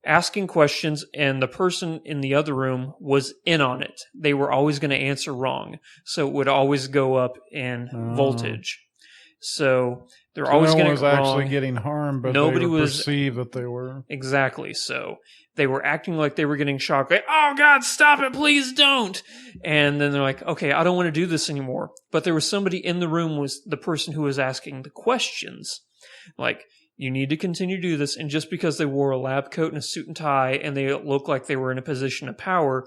asking questions, and the person in the other room was in on it. They were always going to answer wrong. So it would always go up in voltage. So they're So always no one getting was it wrong. actually getting harmed, but Nobody they would was- perceive that they were. Exactly. So they were acting like they were getting shocked. Like, oh God, stop it, please don't. And then they're like, okay, I don't want to do this anymore. But there was somebody in the room, was the person who was asking the questions. Like, you need to continue to do this. And just because they wore a lab coat and a suit and tie and they looked like they were in a position of power,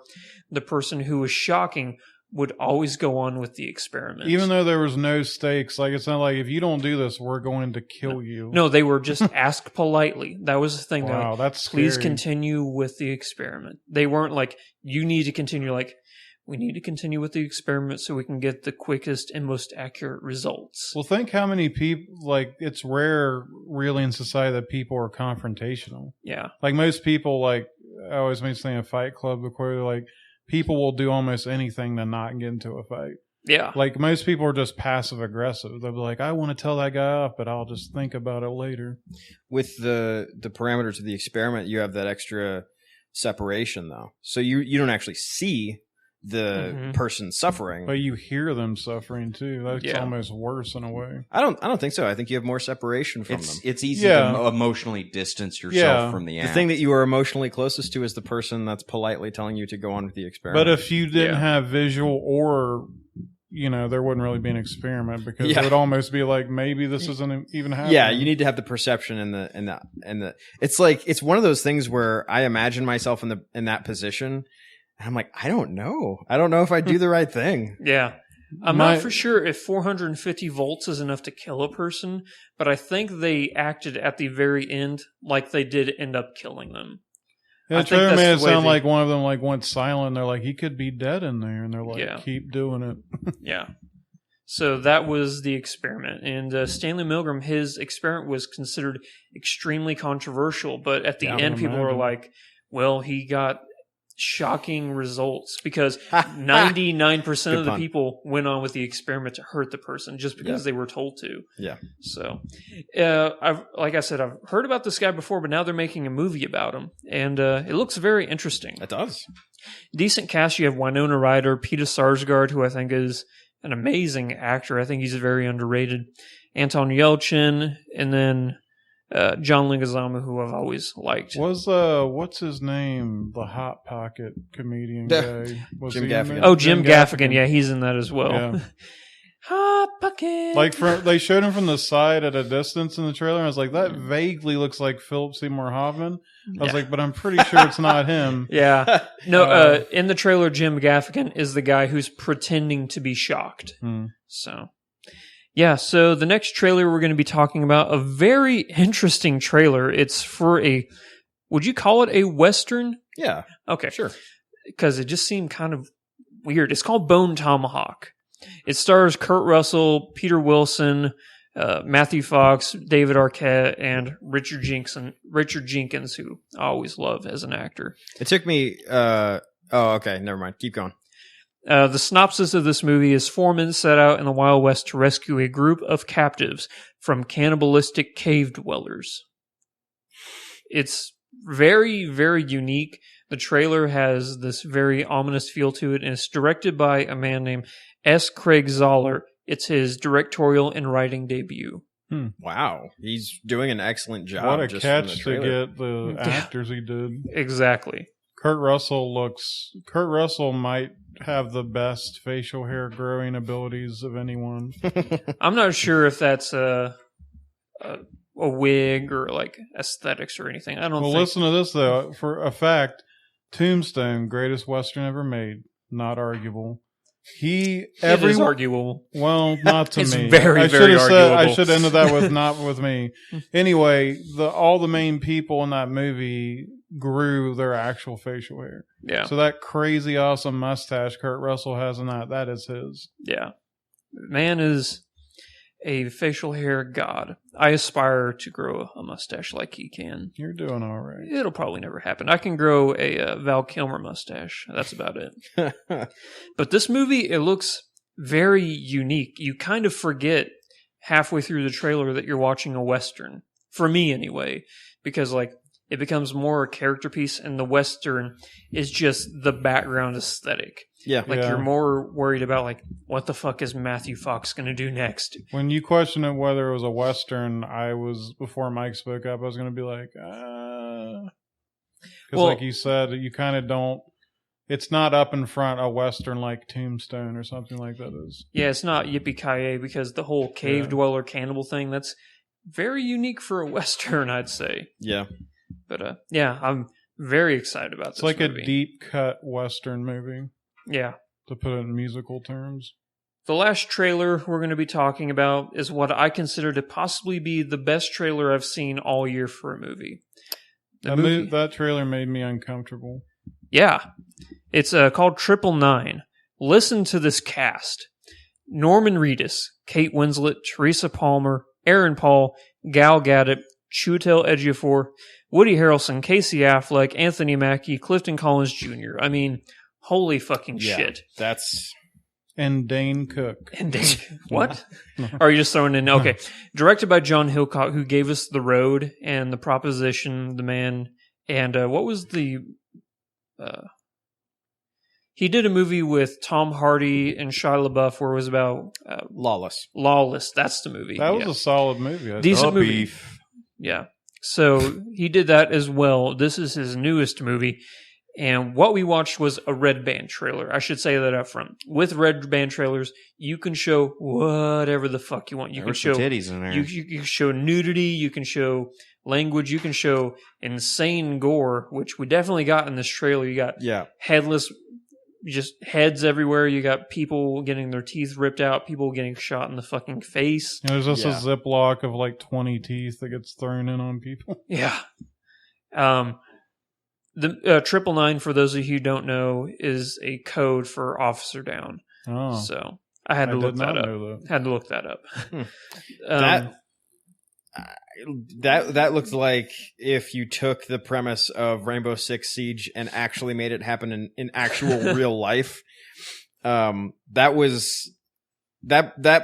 the person who was shocking would always go on with the experiment. Even though there was no stakes, like it's not like if you don't do this, we're going to kill you. No, they were just asked politely. That was the thing. They're Wow, like, that's please scary. continue with the experiment. They weren't like, you need to continue. Like, we need to continue with the experiment so we can get the quickest and most accurate results. Well, think how many people, like, it's rare really in society that people are confrontational. Yeah. Like, most people, like, I always made something in Fight Club before, they're like, people will do almost anything to not get into a fight. Yeah. Like, most people are just passive aggressive. They'll be like, I want to tell that guy off, but I'll just think about it later. With the parameters of the experiment, you have that extra separation, though. So you don't actually see the Mhm. person suffering. But you hear them suffering too. That's Yeah. almost worse in a way. I don't think so. I think you have more separation from them. It's easy Yeah. to emotionally distance yourself Yeah. from the The act. thing that you are emotionally closest to is the person that's politely telling you to go on with the experiment. But if you didn't Yeah. have visual or, there wouldn't really be an experiment because Yeah. it would almost be like, maybe this isn't even happening. yeah, you need to have the perception and the. It's like it's one of those things where I imagine myself in that position, and I'm like, I don't know if I do the right thing. Yeah. I'm My- not for sure if 450 volts is enough to kill a person, but I think they acted at the very end like they did end up killing them. I It think that's made it the way sound they- like one of them like went silent. And they're like, he could be dead in there, and they're like, Yeah. keep doing it. Yeah. So that was the experiment. And Stanley Milgram, his experiment was considered extremely controversial, but at the Yeah, I end, would people were imagine. like, well, he got shocking results because 99% of the pun. people went on with the experiment to hurt the person just because they were told to. Yeah. So, like I said, I've heard about this guy before, but now they're making a movie about him, and it looks very interesting. It does. Decent cast. You have Winona Ryder, Peter Sarsgaard, who I think is an amazing actor. I think he's very underrated. Anton Yelchin, and then John Leguizamo, who I've always liked. Was what's his name? The Hot Pocket comedian guy. Was Jim he in Gaffigan. there? Oh, Jim Gaffigan. Yeah, he's in that as well. Yeah. Hot Pocket. Like they showed him from the side at a distance in the trailer. And I was like, that vaguely looks like Philip Seymour Hoffman. I was like, but I'm pretty sure it's not him. Yeah. No, in the trailer, Jim Gaffigan is the guy who's pretending to be shocked. So, yeah. So the next trailer we're going to be talking about, a very interesting trailer. It's for would you call it a Western? Yeah. Okay. Sure. Because it just seemed kind of weird. It's called Bone Tomahawk. It stars Kurt Russell, Peter Wilson, Matthew Fox, David Arquette, and Richard Jenkins, who I always love as an actor. It took me. Okay. Never mind. Keep going. The synopsis of this movie is 4 men set out in the Wild West to rescue a group of captives from cannibalistic cave dwellers. It's very, very unique. The trailer has this very ominous feel to it, and it's directed by a man named S. Craig Zoller. It's his directorial and writing debut. Wow. He's doing an excellent job. What a just from the catch to trailer. get the actors he did. Exactly. Kurt Russell might have the best facial hair growing abilities of anyone. I'm not sure if that's a wig or like aesthetics or anything. I don't Well, think. listen to this though. For a fact, Tombstone, greatest Western ever made, not arguable. It is arguable. Well, not to It's me. very, I very should have said. I arguable. should have ended that with not with me. Anyway, all the main people in that movie grew their actual facial hair. Yeah. So that crazy awesome mustache Kurt Russell has in that is his. Yeah. Man is a facial hair god. I aspire to grow a mustache like he can. You're doing all right. It'll probably never happen. I can grow a Val Kilmer mustache. That's about it. But this movie, it looks very unique. You kind of forget halfway through the trailer that you're watching a Western. For me, anyway. Because, like, it becomes more a character piece, and the Western is just the background aesthetic. Yeah. Like, Yeah. you're more worried about, like, what the fuck is Matthew Fox going to do next? When you question it whether it was a Western, before Mike spoke up, I was going to be like, because like you said, you kind of don't, it's not up in front a Western like Tombstone or something like that is. Yeah, it's not Yippee-Ki-Yay because the whole cave dweller cannibal thing, that's very unique for a Western, I'd say. Yeah. But, yeah, I'm very excited about this It's like movie. a deep cut Western movie, Yeah. to put it in musical terms. The last trailer we're going to be talking about is what I consider to possibly be the best trailer I've seen all year for a movie. That trailer made me uncomfortable. Yeah. It's called 999. Listen to this cast. Norman Reedus, Kate Winslet, Teresa Palmer, Aaron Paul, Gal Gadot, Chiwetel Ejiofor, Woody Harrelson, Casey Affleck, Anthony Mackie, Clifton Collins Jr. I mean, holy fucking shit. That's And Dane Cook. And what? Or are you just throwing in? Okay. Directed by John Hillcock, who gave us The Road and The Proposition, The Man, and what was the... he did a movie with Tom Hardy and Shia LaBeouf where it was about... Lawless. Lawless. That's the movie. That was a solid movie. Decent The movie. beef. Yeah. So he did that as well. This is his newest movie. And what we watched was a Red Band trailer. I should say that up front. With Red Band trailers, you can show whatever the fuck you want. You There can were some show titties in there. you can show nudity, you can show language, you can show insane gore, which we definitely got in this trailer. You got Yeah. headless, just heads everywhere. You got people getting their teeth ripped out, people getting shot in the fucking face. There's just Yeah. a Ziploc of like 20 teeth that gets thrown in on people. Yeah. The 999, for those of you who don't know, is a code for Officer Down. Oh, So I had to look did that not up. know that. Had to look that up. That that looked like if you took the premise of Rainbow Six Siege and actually made it happen in actual real life. That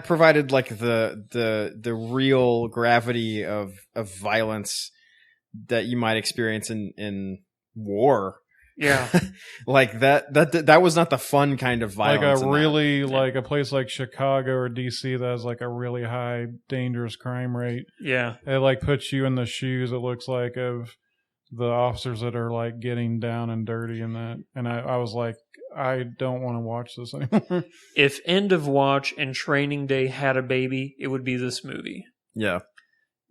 provided like the real gravity of violence that you might experience in war. Yeah. Like that was not the fun kind of violence. Like a place like Chicago or DC that has like a really high dangerous crime rate. Yeah. It like puts you in the shoes, it looks like, of the officers that are like getting down and dirty in that. And I was like, I don't want to watch this anymore. If End of Watch and Training Day had a baby, it would be this movie. Yeah.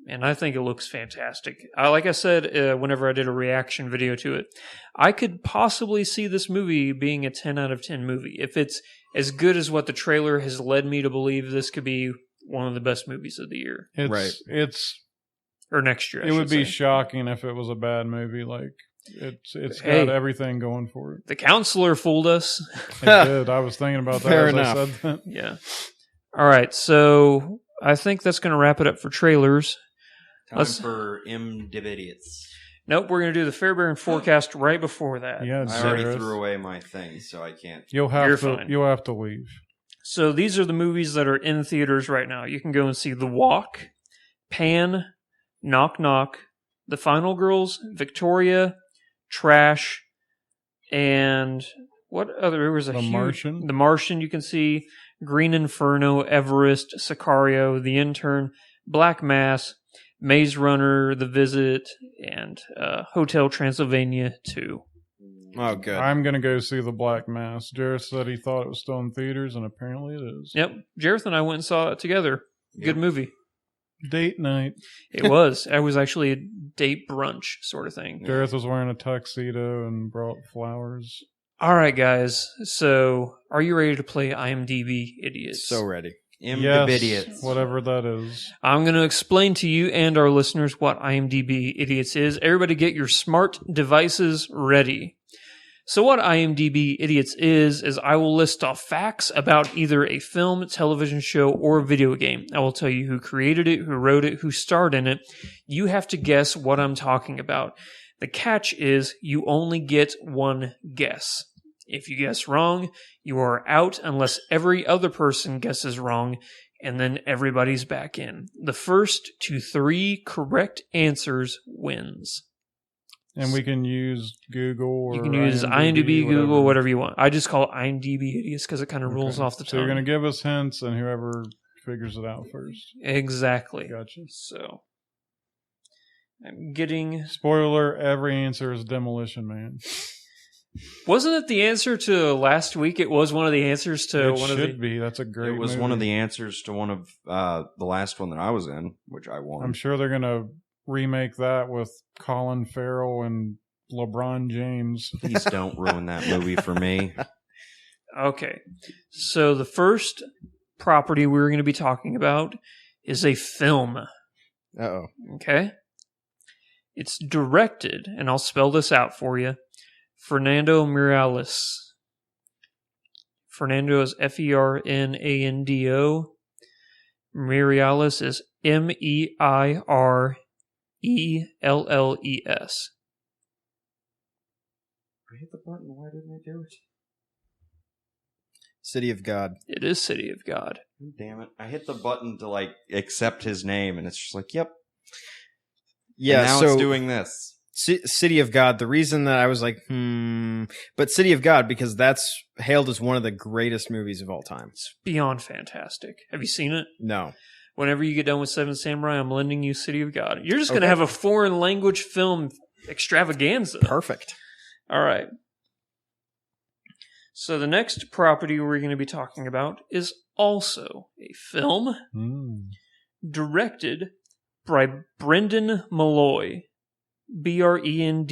And I think it looks fantastic. Like I said, whenever I did a reaction video to it, I could possibly see this movie being a 10 out of 10 movie. If it's as good as what the trailer has led me to believe, this could be one of the best movies of the year. Or next year, It would be shocking if it was a bad movie. Like, it's got everything going for it. The Counselor fooled us. It did. I was thinking about that. Fair as enough. I said that. Yeah. All right, so I think that's going to wrap it up for trailers. Time for Idiots. Nope, we're going to do the Fairbairn forecast right before that. Yeah, I already Jared. threw away my thing, so I can't. You'll have to leave. So these are the movies that are in theaters right now. You can go and see The Walk, Pan, Knock Knock, The Final Girls, Victoria, Trash, and what other? There was a The huge, Martian. The Martian. You can see Green Inferno, Everest, Sicario, The Intern, Black Mass, Maze Runner, The Visit, and Hotel Transylvania 2. Oh, good. I'm going to go see The Black Mass. Jared said he thought it was still in theaters, and apparently it is. Yep, Jareth and I went and saw it together. Good movie. Date night. It was. It was actually a date brunch sort of thing. Jared was wearing a tuxedo and brought flowers. All right, guys. So, are you ready to play IMDb Idiots? So ready. Idiots. Whatever that is. I'm going to explain to you and our listeners what IMDb Idiots is. Everybody get your smart devices ready. So what IMDb Idiots is I will list off facts about either a film, television show, or video game. I will tell you who created it, who wrote it, who starred in it. You have to guess what I'm talking about. The catch is you only get one guess. If you guess wrong, you are out unless every other person guesses wrong, and then everybody's back in. The first to 3 correct answers wins. And we can use Google or You can use IMDb, Google, whatever you want. I just call it IMDb Idiots because it kind of rolls off the tongue. So you're going to give us hints, and whoever figures it out first. Exactly. Gotcha. So I'm getting... Spoiler, every answer is Demolition Man. Wasn't it the answer to last week? It was one of the answers to It one of should the... be. That's a great It was movie. one of the answers to one of the last one that I was in, which I won. I'm sure they're going to remake that with Colin Farrell and LeBron James. Please don't ruin that movie for me. Okay. So the first property we're going to be talking about is a film. Uh-oh. Okay? It's directed, and I'll spell this out for you, Fernando Meirelles. Fernando is Fernando. Meirelles is Meirelles. I hit the button. Why didn't I do it? City of God. It is City of God. Damn it. I hit the button to accept his name, and it's just like, yep. Yeah, and now so it's doing this. City of God. The reason that I was like, but City of God, because that's hailed as one of the greatest movies of all time. It's beyond fantastic. Have you seen it? No. Whenever you get done with Seven Samurai, I'm lending you City of God. You're just going to have a foreign language film extravaganza. Perfect. All right. So the next property we're going to be talking about is also a film directed by Brendan Malloy. Brendan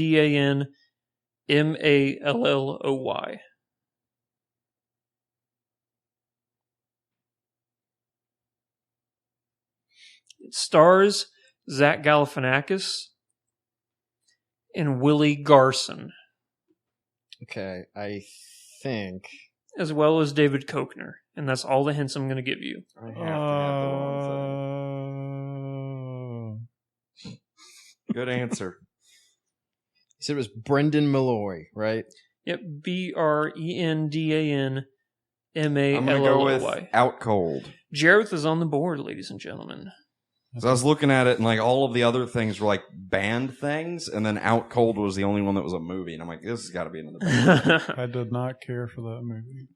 Malloy. It stars Zach Galifianakis and Willie Garson, Okay, I think. as well as David Koechner. And that's all the hints I'm going to give you. I have to have the wrong Good answer. He said it was Brendan Malloy, right? Yep, BRENDAN MALLOY. I'm going to go with Out Cold. Jareth is on the board, ladies and gentlemen. So I was looking at it, and like all of the other things were like band things, and then Out Cold was the only one that was a movie, and I'm like, this has got to be another band. I did not care for that movie.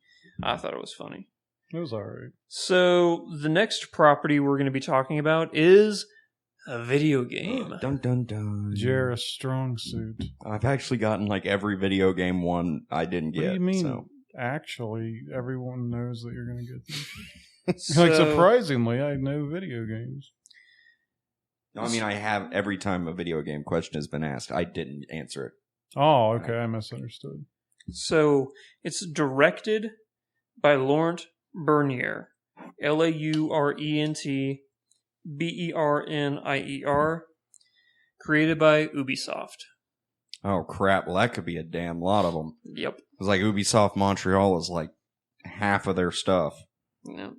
I thought it was funny. It was alright. So the next property we're going to be talking about is a video game. Dun dun dun. Jareth's strong suit. I've actually gotten like every video game one I didn't get. What do you mean? So. Actually, everyone knows that you're going to get them. So- Like, surprisingly, I know video games. No, I mean, I have every time a video game question has been asked, I didn't answer it. Oh, okay, I misunderstood. So it's directed by Laurent Bernier, LAURENT BERNIER, created by Ubisoft. Oh crap! Well, that could be a damn lot of them. Yep. It's like Ubisoft Montreal is like half of their stuff. Yep.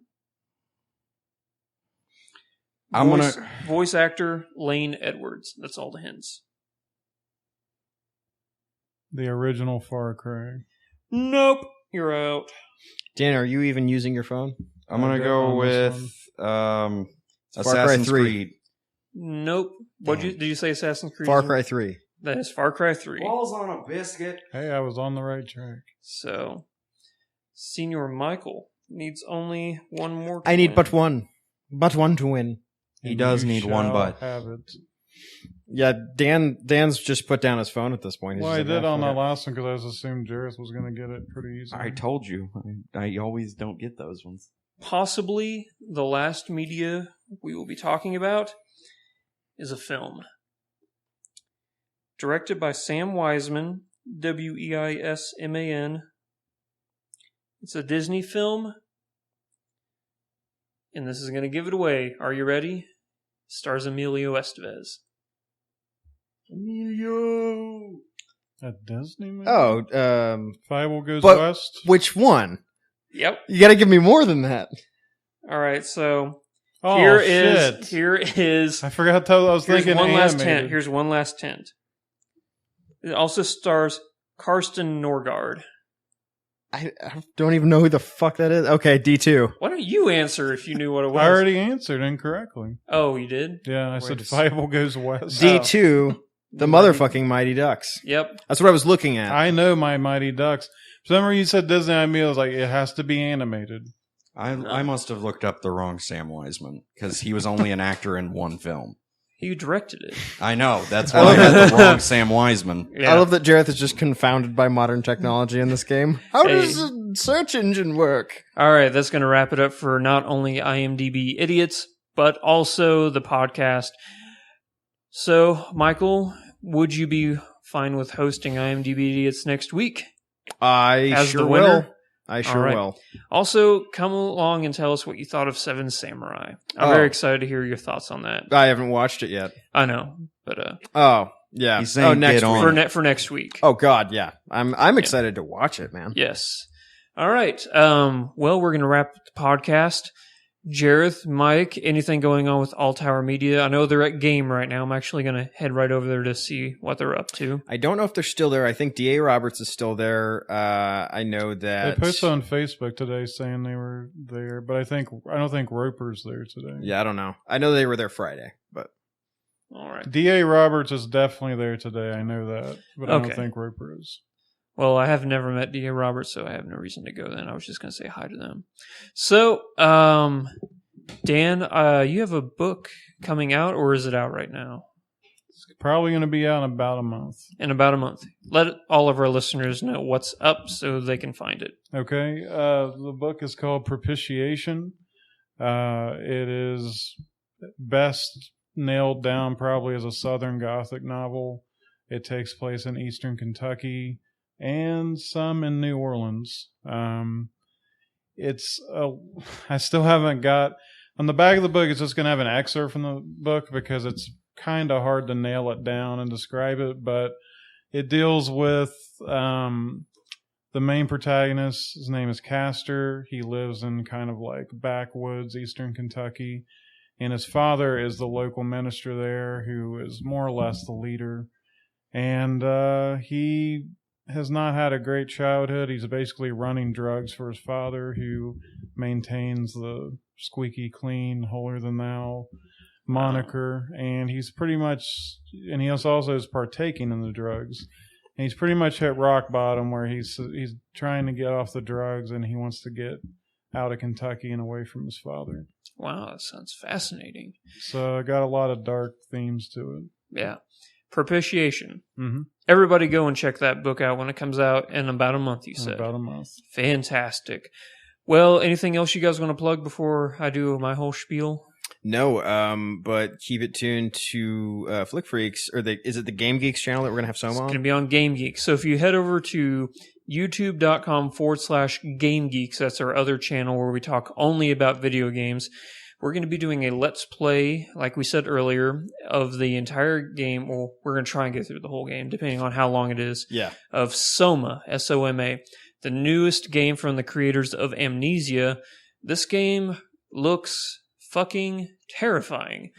Voice actor Lane Edwards. That's all the hints. The original Far Cry. Nope. You're out. Dan, are you even using your phone? I'm gonna I'll go on this with Far Cry Assassin's 3. Creed. Nope. Did you say Assassin's Creed? Far Cry 3. That is Far Cry 3. Balls on a biscuit. Hey, I was on the right track. So, Senior Michael needs only one more. I need win. but one. But one to win. He And does you need one shall butt. have it. Yeah, Dan's just put down his phone at this point. He's Well, just I like, did "Ah, on fuck that it." last one because I was assuming Jareth was going to get it pretty easily. I told you. I always don't get those ones. Possibly the last media we will be talking about is a film. Directed by Sam Wiseman, Weisman. It's a Disney film. And this is going to give it away. Are you ready? Stars Emilio Estevez. Emilio. A Disney movie? Oh, Fievel Goes but- West? which one? Yep. You got to give me more than that. All right, so Oh, here shit. is I forgot that I was here's thinking one last animated. hint. Here's one last hint. It also stars Karsten Norgard. I don't even know who the fuck that is. Okay, D2. Why don't you answer if you knew what it was? I already answered incorrectly. Oh, you did? Yeah, I said does- Fievel Goes West. D2, the motherfucking Mighty Ducks. Yep. That's what I was looking at. I know my Mighty Ducks. For some reason you said Disney, I was like, it has to be animated. I must have looked up the wrong Sam Wiseman because he was only an actor in one film. You directed it. I know. That's why I had the wrong Sam Wiseman. Yeah. I love that Jareth is just confounded by modern technology in this game. How Hey. does a search engine work? All right, that's going to wrap it up for not only IMDb idiots, but also the podcast. So, Michael, would you be fine with hosting IMDb idiots next week? I As sure the winner? will. I sure All right. will. Also, come along and tell us what you thought of Seven Samurai. I'm Oh. very excited to hear your thoughts on that. I haven't watched it yet. I know, but Oh, yeah. He's saying oh, next get on week. for next week. Oh God, yeah. I'm excited to watch it, man. Yes. All right. Well, we're going to wrap the podcast. Jareth, Mike, anything going on with All Tower Media? I know they're at game right now. I'm actually going to head right over there to see what they're up to. I don't know if they're still there. I think D.A. Roberts is still there. I know They that. posted on Facebook today saying they were there, but I don't think Roper's there today. Yeah, I don't know. I know they were there Friday, but All right. D.A. Roberts is definitely there today. I know that, but I Okay. don't think Roper is. Well, I have never met D.A. Roberts, so I have no reason to go then. I was just going to say hi to them. So, Dan, you have a book coming out, or is it out right now? It's probably going to be out in about a month. In about a month. Let all of our listeners know what's up so they can find it. Okay. The book is called Propitiation. It is best nailed down probably as a Southern Gothic novel. It takes place in Eastern Kentucky and some in New Orleans. I still haven't got on the back of the book. It's just going to have an excerpt from the book because it's kind of hard to nail it down and describe it, but it deals with the main protagonist. His name is Castor. He lives in kind of like backwoods Eastern Kentucky, and his father is the local minister there, who is more or less the leader. And he has not had a great childhood. He's basically running drugs for his father, who maintains the squeaky clean, holier than thou moniker. And he's pretty much, and he also is partaking in the drugs. And he's pretty much hit rock bottom, where he's trying to get off the drugs, and he wants to get out of Kentucky and away from his father. Wow, that sounds fascinating. So it got a lot of dark themes to it. Yeah. Propitiation. Mm-hmm. Everybody go and check that book out when it comes out in about a month, you said. About a month. Fantastic. Well, anything else you guys want to plug before I do my whole spiel? No, but keep it tuned to Flick Freaks, or is it the Game Geeks channel that we're going to have Soma It's on? going to be on Game Geeks. So if you head over to youtube.com/Game Geeks, that's our other channel where we talk only about video games. We're going to be doing a Let's Play, like we said earlier, of the entire game. Well, we're going to try and get through the whole game, depending on how long it is. Yeah. Of Soma, S-O-M-A, the newest game from the creators of Amnesia. This game looks fucking terrifying,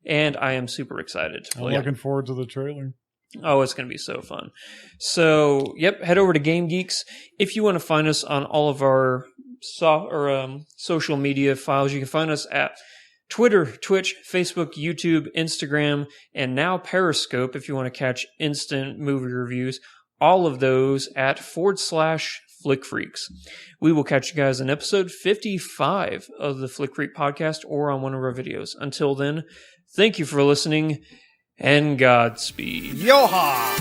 and I am super excited to I'm play it. looking forward to the trailer. Oh, it's going to be so fun. So, yep, head over to Game Geeks. If you want to find us on all of our social media files, you can find us at Twitter, Twitch, Facebook, YouTube, Instagram, and now Periscope if you want to catch instant movie reviews. All of those at /Flick Freaks. We will catch you guys in episode 55 of the Flick Freak podcast or on one of our videos. Until then, thank you for listening and Godspeed. Yoha!